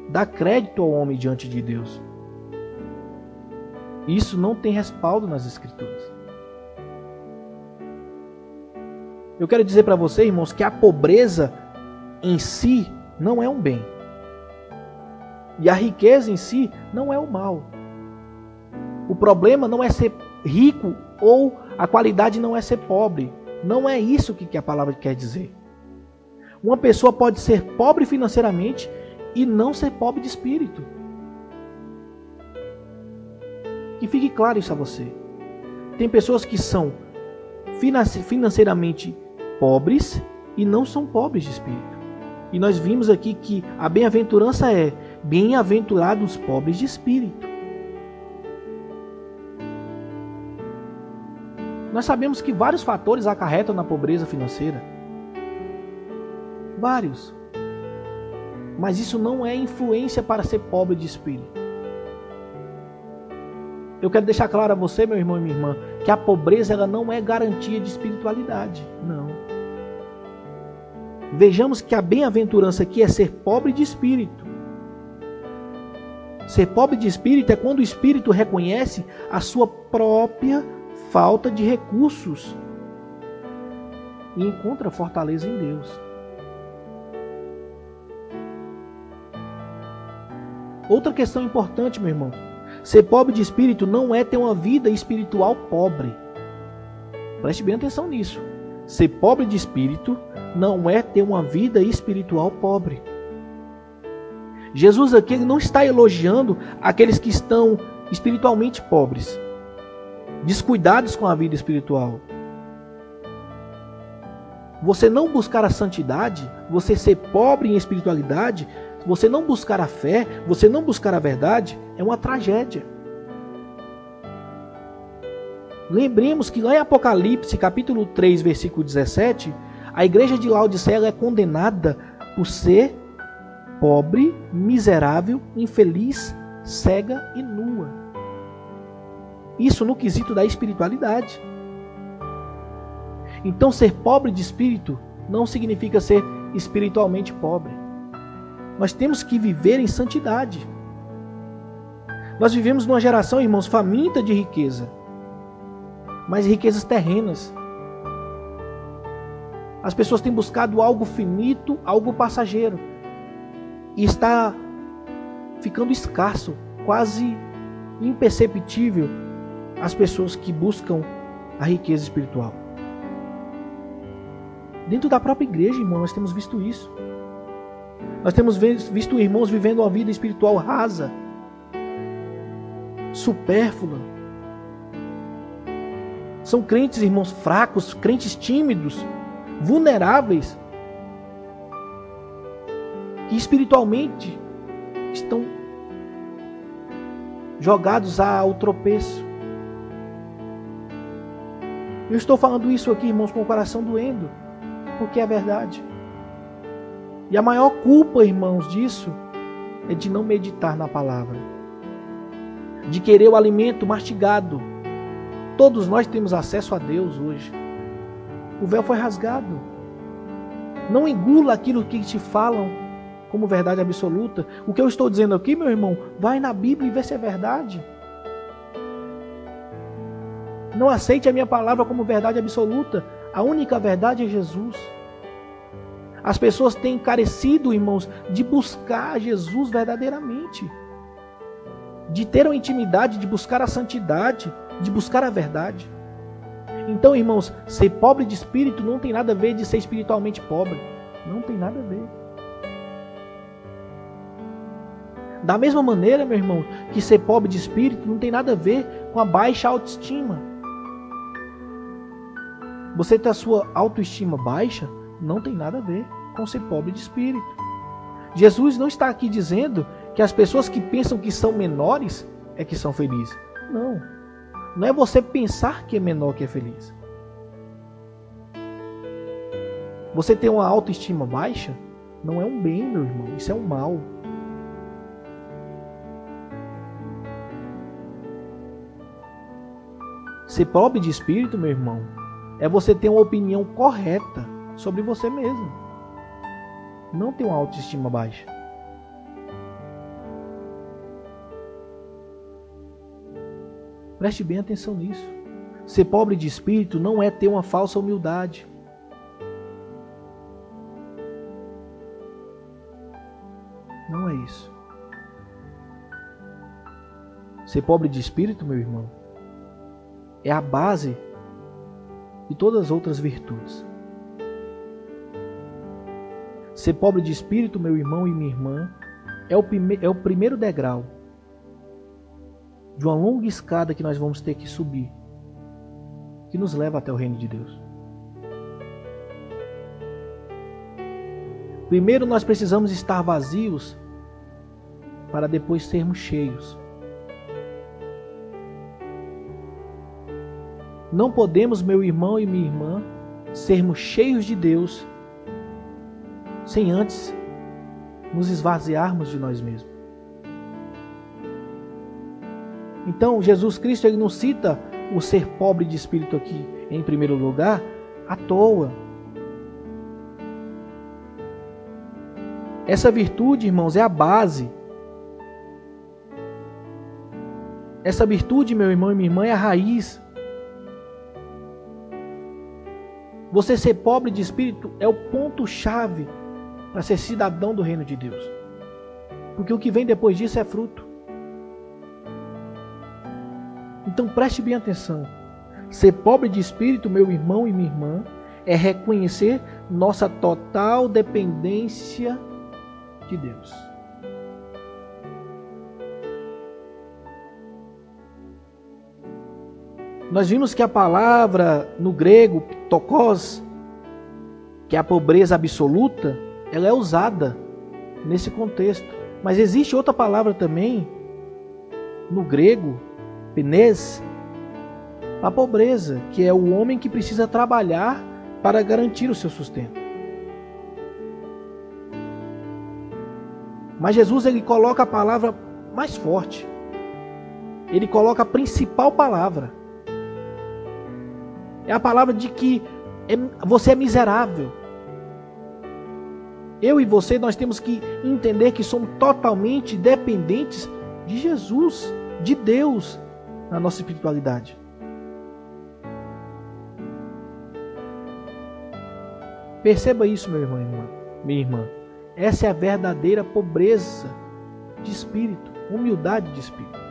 dá crédito ao homem diante de Deus. Isso não tem respaldo nas Escrituras. Eu quero dizer para você, irmãos, que a pobreza em si não é um bem. E a riqueza em si não é o mal. O problema não é ser rico ou a qualidade não é ser pobre. Não é isso que a palavra quer dizer. Uma pessoa pode ser pobre financeiramente e não ser pobre de espírito. Que fique claro isso a você. Tem pessoas que são financeiramente pobres e não são pobres de espírito. E nós vimos aqui que a bem-aventurança é: bem-aventurados os pobres de espírito. Nós sabemos que vários fatores acarretam na pobreza financeira. Vários. Mas isso não é influência para ser pobre de espírito. Eu quero deixar claro a você, meu irmão e minha irmã, que a pobreza ela não é garantia de espiritualidade. Não. Vejamos que a bem-aventurança aqui é ser pobre de espírito. Ser pobre de espírito é quando o espírito reconhece a sua própria falta de recursos e encontra fortaleza em Deus. Outra questão importante, meu irmão. Ser pobre de espírito não é ter uma vida espiritual pobre. Preste bem atenção nisso. Ser pobre de espírito não é ter uma vida espiritual pobre. Jesus aqui ele não está elogiando aqueles que estão espiritualmente pobres, descuidados com a vida espiritual. Você não buscar a santidade, você ser pobre em espiritualidade, você não buscar a fé, você não buscar a verdade, é uma tragédia. Lembremos que lá em Apocalipse, capítulo 3, versículo 17, a igreja de Laodiceia é condenada por ser pobre, miserável, infeliz, cega e nua. Isso no quesito da espiritualidade. Então, ser pobre de espírito não significa ser espiritualmente pobre. Nós temos que viver em santidade. Nós vivemos numa geração, irmãos, faminta de riqueza, mas riquezas terrenas. As pessoas têm buscado algo finito, algo passageiro, e está ficando escasso, quase imperceptível, as pessoas que buscam a riqueza espiritual. Dentro da própria igreja, irmão, nós temos visto isso. Nós temos visto irmãos vivendo uma vida espiritual rasa, supérflua. São crentes, irmãos, fracos, crentes tímidos, vulneráveis, que espiritualmente estão jogados ao tropeço. Eu estou falando isso aqui, irmãos, com o coração doendo, porque é verdade. E a maior culpa, irmãos, disso é de não meditar na palavra, de querer o alimento mastigado. Todos nós temos acesso a Deus hoje. O véu foi rasgado. Não engula aquilo que te falam como verdade absoluta. O que eu estou dizendo aqui, meu irmão, vai na Bíblia e vê se é verdade. Não aceite a minha palavra como verdade absoluta. A única verdade é Jesus. As pessoas têm carecido, irmãos, de buscar Jesus verdadeiramente. De ter uma intimidade, de buscar a santidade, de buscar a verdade. Então, irmãos, ser pobre de espírito não tem nada a ver de ser espiritualmente pobre. Não tem nada a ver. Da mesma maneira, meu irmão, que ser pobre de espírito não tem nada a ver com a baixa autoestima. Você ter a sua autoestima baixa não tem nada a ver com ser pobre de espírito. Jesus não está aqui dizendo que as pessoas que pensam que são menores é que são felizes. Não. Não é você pensar que é menor que é feliz. Você ter uma autoestima baixa não é um bem, meu irmão. Isso é um mal. Ser pobre de espírito, meu irmão, é você ter uma opinião correta sobre você mesmo. Não ter uma autoestima baixa. Preste bem atenção nisso. Ser pobre de espírito não é ter uma falsa humildade. Não é isso. Ser pobre de espírito, meu irmão, é a base de todas as outras virtudes. Ser pobre de espírito, meu irmão e minha irmã, é o primeiro degrau de uma longa escada que nós vamos ter que subir, que nos leva até o reino de Deus. Primeiro nós precisamos estar vazios para depois sermos cheios. Não podemos, meu irmão e minha irmã, sermos cheios de Deus sem antes nos esvaziarmos de nós mesmos. Então, Jesus Cristo ele não cita o ser pobre de espírito aqui em primeiro lugar à toa. Essa virtude, irmãos, é a base. Essa virtude, meu irmão e minha irmã, é a raiz. Você ser pobre de espírito é o ponto-chave para ser cidadão do reino de Deus. Porque o que vem depois disso é fruto. Então preste bem atenção. Ser pobre de espírito, meu irmão e minha irmã, é reconhecer nossa total dependência de Deus. Nós vimos que a palavra no grego, ptokos, que é a pobreza absoluta, ela é usada nesse contexto. Mas existe outra palavra também no grego, penez, a pobreza, que é o homem que precisa trabalhar para garantir o seu sustento. Mas Jesus ele coloca a palavra mais forte. Ele coloca a principal palavra. É a palavra de que você é miserável. Eu e você, nós temos que entender que somos totalmente dependentes de Jesus, de Deus, na nossa espiritualidade. Perceba isso, meu irmão e minha irmã. Essa é a verdadeira pobreza de espírito, humildade de espírito.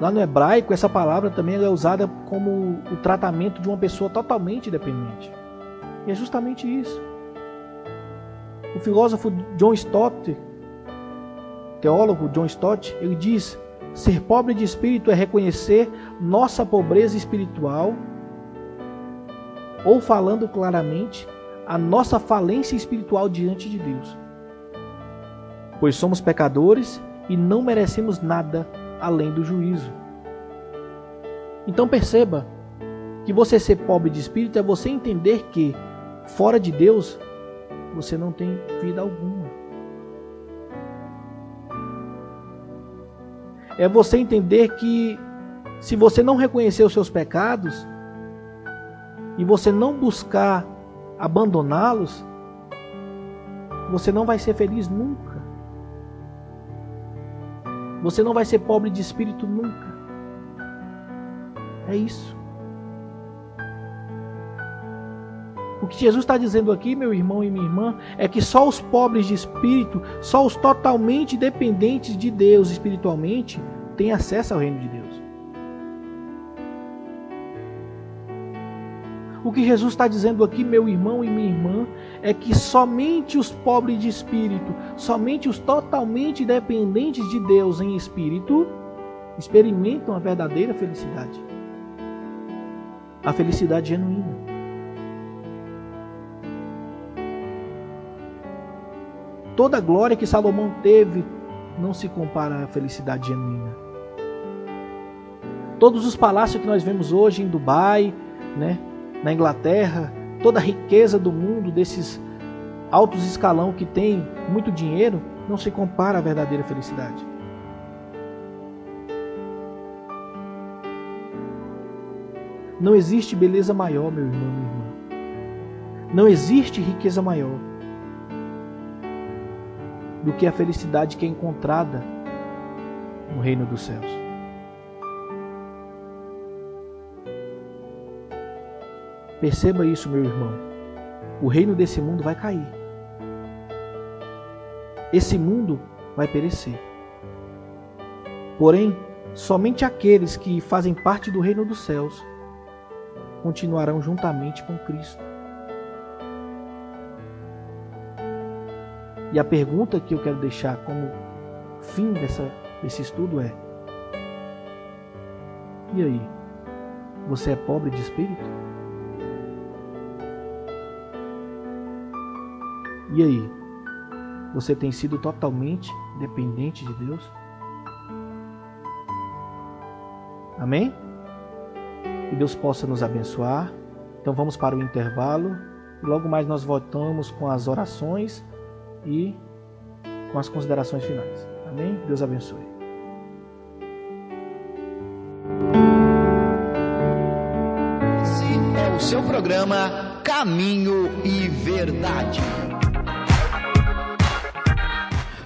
Lá no hebraico, essa palavra também é usada como o tratamento de uma pessoa totalmente dependente. E é justamente isso. O filósofo John Stott, teólogo John Stott, ele diz: ser pobre de espírito é reconhecer nossa pobreza espiritual, ou falando claramente, a nossa falência espiritual diante de Deus. Pois somos pecadores e não merecemos nada além do juízo. Então perceba que você ser pobre de espírito é você entender que fora de Deus você não tem vida alguma. É você entender que se você não reconhecer os seus pecados e você não buscar abandoná-los, você não vai ser feliz nunca. Você não vai ser pobre de espírito nunca. É isso. O que Jesus está dizendo aqui, meu irmão e minha irmã, é que só os pobres de espírito, só os totalmente dependentes de Deus espiritualmente, têm acesso ao reino de Deus. O que Jesus está dizendo aqui, meu irmão e minha irmã, é que somente os pobres de espírito, somente os totalmente dependentes de Deus em espírito, experimentam a verdadeira felicidade. A felicidade genuína. Toda a glória que Salomão teve não se compara à felicidade genuína. Todos os palácios que nós vemos hoje em Dubai, né, na Inglaterra, toda a riqueza do mundo, desses altos escalão que tem muito dinheiro, não se compara à verdadeira felicidade. Não existe beleza maior, meu irmão, minha irmã. Não existe riqueza maior do que a felicidade que é encontrada no reino dos céus. Perceba isso, meu irmão. O reino desse mundo vai cair. Esse mundo vai perecer. Porém, somente aqueles que fazem parte do reino dos céus continuarão juntamente com Cristo. E a pergunta que eu quero deixar como fim desse estudo é: e aí? Você é pobre de espírito? E aí? Você tem sido totalmente dependente de Deus? Amém? Que Deus possa nos abençoar. Então vamos para o intervalo. E logo mais nós voltamos com as orações e com as considerações finais. Amém? Deus abençoe. Esse é o seu programa Caminho e Verdade.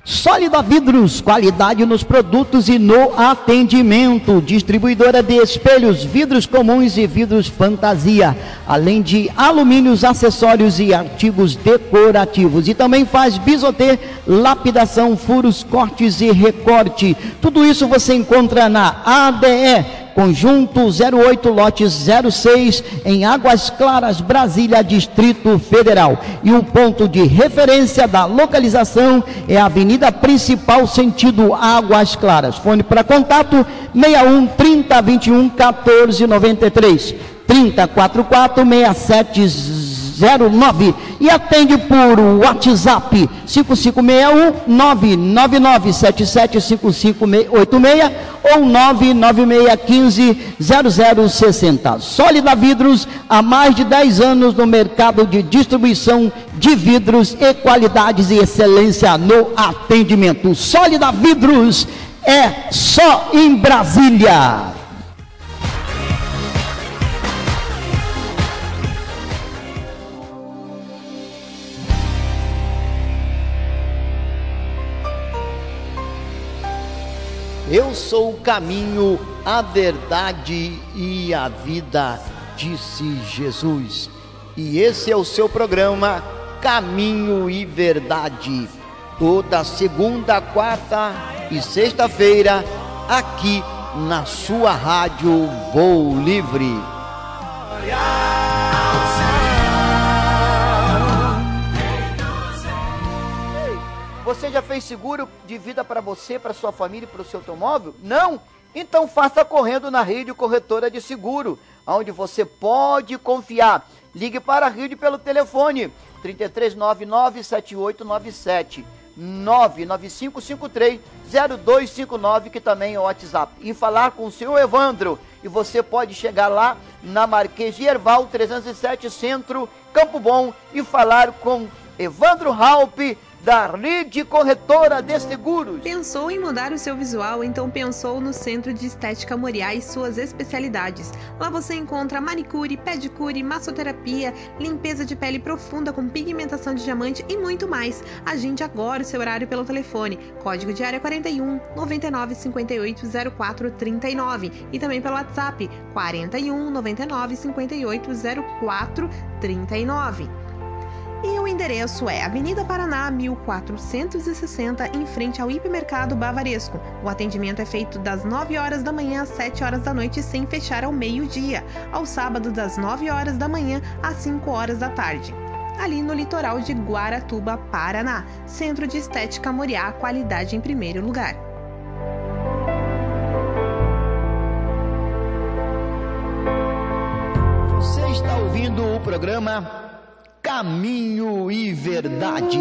Sólida Vidros, qualidade nos produtos e no atendimento. Distribuidora de espelhos, vidros comuns e vidros fantasia, além de alumínios, acessórios e artigos decorativos. E também faz bisotê, lapidação, furos, cortes e recorte. Tudo isso você encontra na ADE. Conjunto 08, lote 06, em Águas Claras, Brasília, Distrito Federal. E o ponto de referência da localização é a Avenida Principal, sentido Águas Claras. Fone para contato 61 30 21 14 93, 3044 6709. E atende por WhatsApp 5561 999 775586 ou 99615 0060. Sólida Vidros, há mais de 10 anos no mercado de distribuição de vidros e qualidades e excelência no atendimento. Sólida Vidros é só em Brasília. Eu sou o caminho, a verdade e a vida, disse Jesus. E esse é o seu programa Caminho e Verdade, toda segunda, quarta e sexta-feira, aqui na sua rádio Voo Livre. Você já fez seguro de vida para você, para sua família e para o seu automóvel? Não? Então faça correndo na Rede Corretora de Seguro, onde você pode confiar. Ligue para a Rede pelo telefone 3399-7897, 99553-0259, que também é o WhatsApp. E falar com o senhor Evandro. E você pode chegar lá na Marquês de Herval, 307 Centro, Campo Bom, e falar com Evandro Halpe, da Rede Corretora de Seguros. Pensou em mudar o seu visual? Então pensou no Centro de Estética Moriá e suas especialidades. Lá você encontra manicure, pedicure, massoterapia, limpeza de pele profunda com pigmentação de diamante e muito mais. Agende agora o seu horário pelo telefone. Código de área 41 99 58 04 39 e também pelo WhatsApp 41 99 58 04 39. E o endereço é Avenida Paraná, 1460, em frente ao Hipermercado Bavaresco. O atendimento é feito das 9 horas da manhã às 7 horas da noite, sem fechar ao meio-dia. Ao sábado, das 9 horas da manhã às 5 horas da tarde. Ali no litoral de Guaratuba, Paraná. Centro de Estética Moriá, qualidade em primeiro lugar. Você está ouvindo o programa Caminho e Verdade.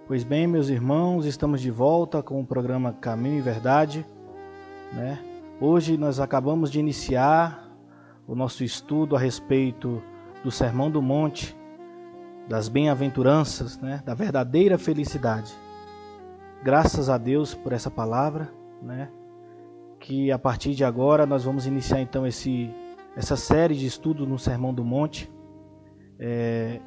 Pois bem, meus irmãos, estamos de volta com o programa Caminho e Verdade, né? Hoje nós acabamos de iniciar o nosso estudo a respeito do Sermão do Monte, das bem-aventuranças, né? Da verdadeira felicidade. Graças a Deus por essa palavra, né? Que a partir de agora nós vamos iniciar então essa série de estudos no Sermão do Monte.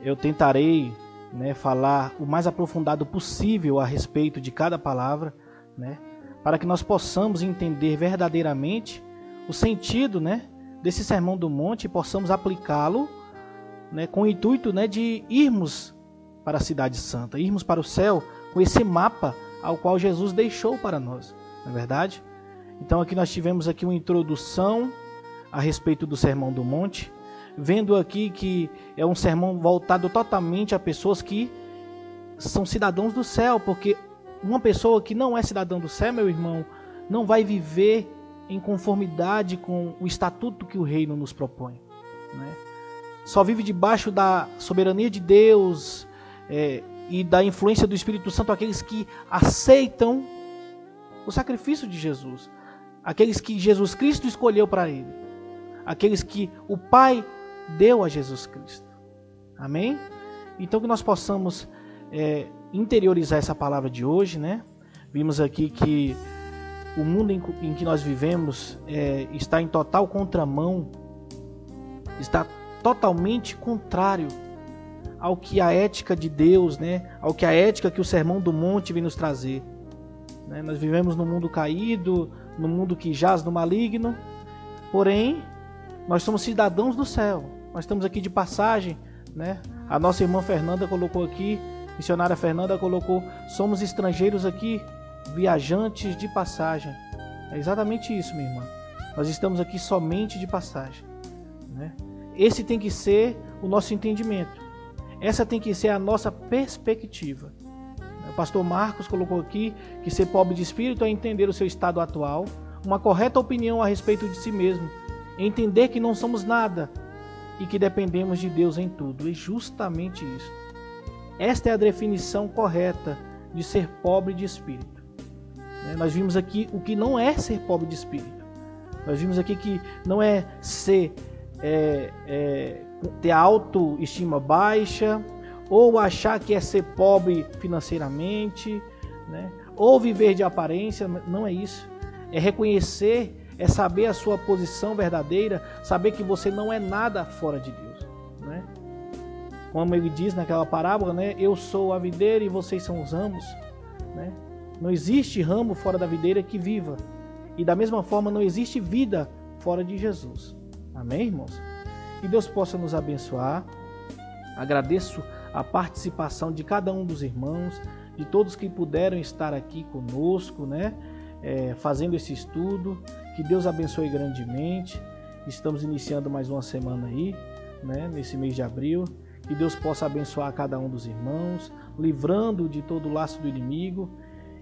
Eu tentarei, né, falar o mais aprofundado possível a respeito de cada palavra, né, para que nós possamos entender verdadeiramente o sentido, né, desse Sermão do Monte e possamos aplicá-lo, né, com o intuito, né, de irmos para a Cidade Santa, irmos para o céu com esse mapa ao qual Jesus deixou para nós, não é verdade? Então aqui nós tivemos aqui uma introdução a respeito do Sermão do Monte, vendo aqui que é um sermão voltado totalmente a pessoas que são cidadãos do céu, porque uma pessoa que não é cidadão do céu, meu irmão, não vai viver em conformidade com o estatuto que o reino nos propõe, né? Só vive debaixo da soberania de Deus e da influência do Espírito Santo aqueles que aceitam o sacrifício de Jesus, aqueles que Jesus Cristo escolheu para ele, aqueles que o Pai deu a Jesus Cristo. Amém? Então que nós possamos interiorizar essa palavra de hoje, né? Vimos aqui que o mundo em que nós vivemos está em total contramão, está totalmente contrário ao que a ética de Deus, né? Ao que a ética que o Sermão do Monte vem nos trazer, né? Nós vivemos num mundo caído, num mundo que jaz no maligno, porém nós somos cidadãos do céu. Nós estamos aqui de passagem, né? A nossa irmã Fernanda colocou aqui, missionária Fernanda colocou, somos estrangeiros aqui, viajantes de passagem. É exatamente isso, minha irmã. Nós estamos aqui somente de passagem, né? Esse tem que ser o nosso entendimento. Essa tem que ser a nossa perspectiva. O pastor Marcos colocou aqui que ser pobre de espírito é entender o seu estado atual, uma correta opinião a respeito de si mesmo, entender que não somos nada e que dependemos de Deus em tudo. E justamente isso. Esta é a definição correta de ser pobre de espírito. Nós vimos aqui o que não é ser pobre de espírito. Nós vimos aqui que não é ter a autoestima baixa, ou achar que é ser pobre financeiramente, né? Ou viver de aparência. Não é isso. É reconhecer, é saber a sua posição verdadeira, saber que você não é nada fora de Deus, né? Como ele diz naquela parábola, né? Eu sou a videira e vocês são os ramos, né? Não existe ramo fora da videira que viva, e da mesma forma não existe vida fora de Jesus. Amém, irmãos? Que Deus possa nos abençoar. Agradeço a participação de cada um dos irmãos, de todos que puderam estar aqui conosco, né? Fazendo esse estudo. Que Deus abençoe grandemente. Estamos iniciando mais uma semana aí, né, nesse mês de abril. Que Deus possa abençoar cada um dos irmãos, livrando de todo o laço do inimigo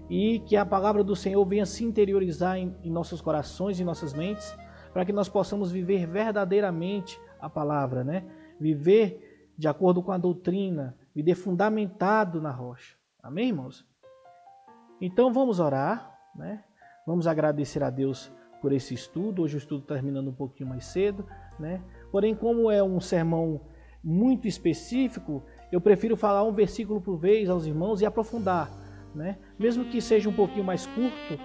e que a palavra do Senhor venha se interiorizar em nossos corações e nossas mentes, para que nós possamos viver verdadeiramente a palavra, né? Viver de acordo com a doutrina, viver fundamentado na rocha. Amém, irmãos? Então vamos orar, né? Vamos agradecer a Deus por esse estudo. Hoje o estudo está terminando um pouquinho mais cedo, né? Porém, como é um sermão muito específico, eu prefiro falar um versículo por vez aos irmãos e aprofundar, né? Mesmo que seja um pouquinho mais curto,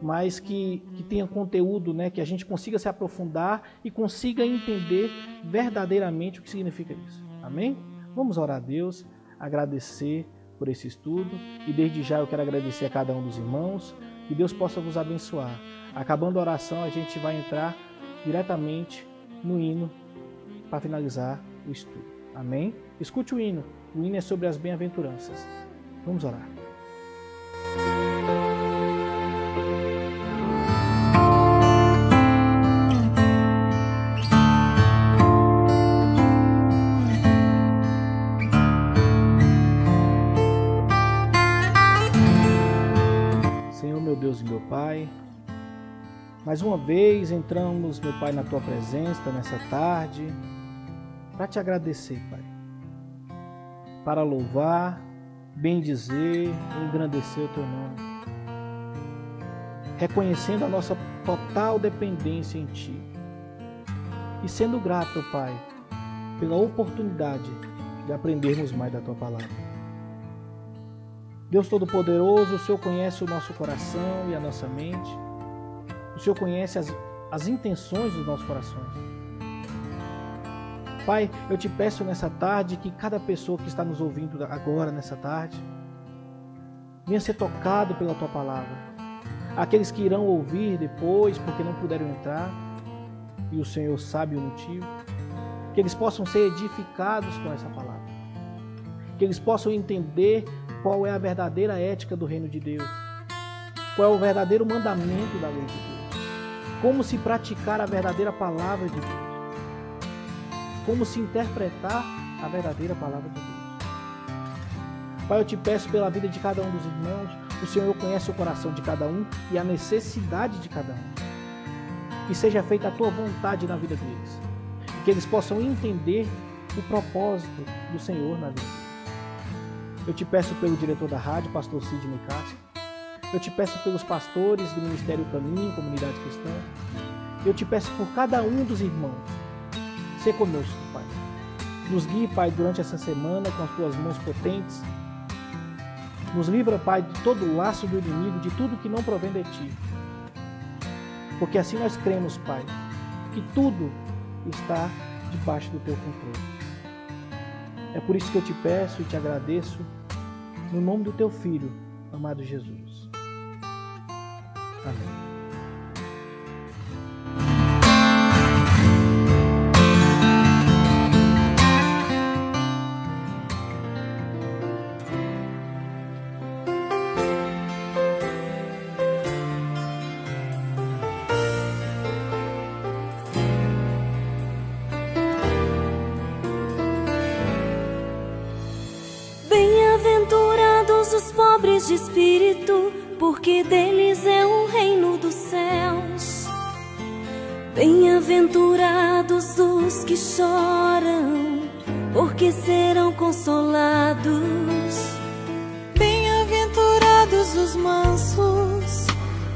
mas que tenha conteúdo, né? Que a gente consiga se aprofundar e consiga entender verdadeiramente o que significa isso. Amém? Vamos orar a Deus, agradecer por esse estudo, e desde já eu quero agradecer a cada um dos irmãos, que Deus possa vos abençoar. Acabando a oração, a gente vai entrar diretamente no hino para finalizar o estudo. Amém? Escute o hino. O hino é sobre as bem-aventuranças. Vamos orar. Senhor, meu Deus e meu Pai, mais uma vez entramos, meu Pai, na Tua presença nessa tarde, para Te agradecer, Pai, para louvar, bendizer e engrandecer o Teu nome, reconhecendo a nossa total dependência em Ti e sendo grato, Pai, pela oportunidade de aprendermos mais da Tua palavra. Deus Todo-Poderoso, o Senhor conhece o nosso coração e a nossa mente. O Senhor conhece as intenções dos nossos corações. Pai, eu te peço nessa tarde que cada pessoa que está nos ouvindo agora, nessa tarde, venha ser tocado pela Tua palavra. Aqueles que irão ouvir depois, porque não puderam entrar, e o Senhor sabe o motivo, que eles possam ser edificados com essa palavra. Que eles possam entender qual é a verdadeira ética do reino de Deus, qual é o verdadeiro mandamento da lei de Deus, como se praticar a verdadeira palavra de Deus, como se interpretar a verdadeira palavra de Deus. Pai, eu te peço pela vida de cada um dos irmãos, o Senhor conhece o coração de cada um e a necessidade de cada um. Que seja feita a Tua vontade na vida deles, e que eles possam entender o propósito do Senhor na vida deles. Eu te peço pelo diretor da rádio, pastor Sidney Castro. Eu te peço pelos pastores do Ministério Caminho, Comunidade Cristã. Eu te peço por cada um dos irmãos. Sê conosco, Pai. Nos guie, Pai, durante essa semana com as Tuas mãos potentes. Nos livra, Pai, de todo o laço do inimigo, de tudo que não provém de Ti. Porque assim nós cremos, Pai, que tudo está debaixo do Teu controle. É por isso que eu te peço e te agradeço, no nome do Teu Filho, amado Jesus. Amém. De espírito, porque deles é o reino dos céus. Bem-aventurados os que choram, porque serão consolados. Bem-aventurados os mansos,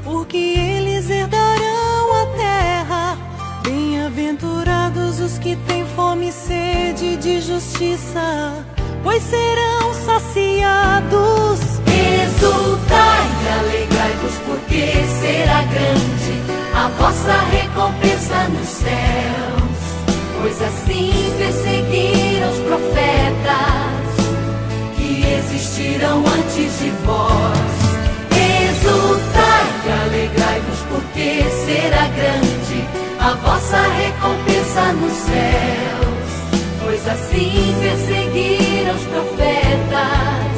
porque eles herdarão a terra. Bem-aventurados os que têm fome e sede de justiça, pois serão saciados. Exultai e alegrai-vos, porque será grande a vossa recompensa nos céus. Pois assim perseguiram os profetas que existiram antes de vós. Exultai e alegrai-vos, porque será grande a vossa recompensa nos céus. Pois assim perseguiram os profetas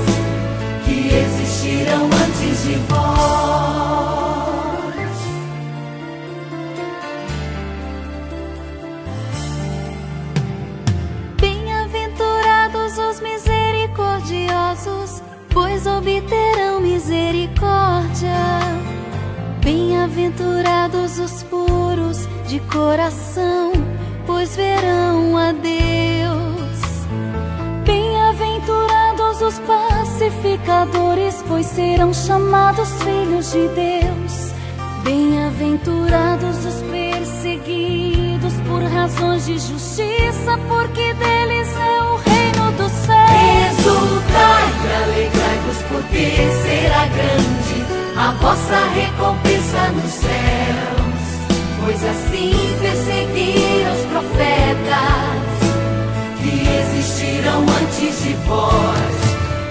que existiram antes de vós. Bem-aventurados os misericordiosos, pois obterão misericórdia. Bem-aventurados os puros de coração, pois verão a Deus. Bem-aventurados os pacificadores, pois serão chamados filhos de Deus. Bem-aventurados os perseguidos por razões de justiça, porque deles é o reino dos céus. Exultai e alegrai-vos, porque será grande a vossa recompensa nos céus. Pois assim perseguiram os profetas que existiram antes de vós.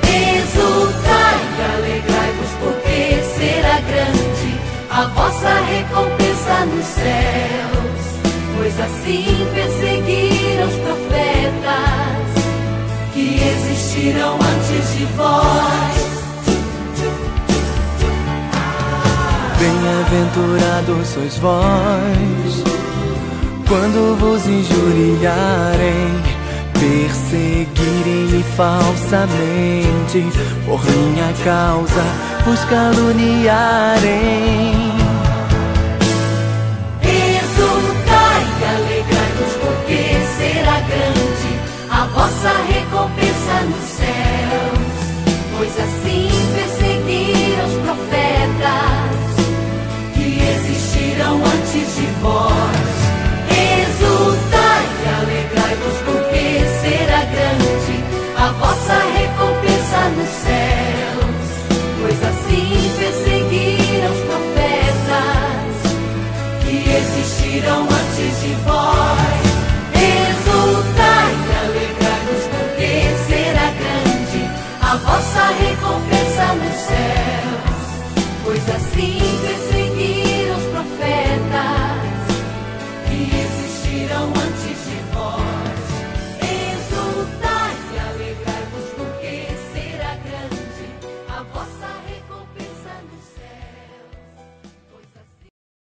Exultai e alegrai-vos, porque será grande a vossa recompensa nos céus. Pois assim perseguiram os profetas que existiram antes de vós. Bem-aventurados sois vós, quando vos injuriarem, perseguirem-me falsamente, por minha causa vos caluniarem. Exultai e alegrai-vos, porque será grande a vossa recompensa nos céus. Pois assim perseguiram os profetas que existiram antes de vós. Exultai e alegrai-vos, porque será grande a vossa recompensa nos céus. Pois assim perseguiram os profetas que existiram antes de vós.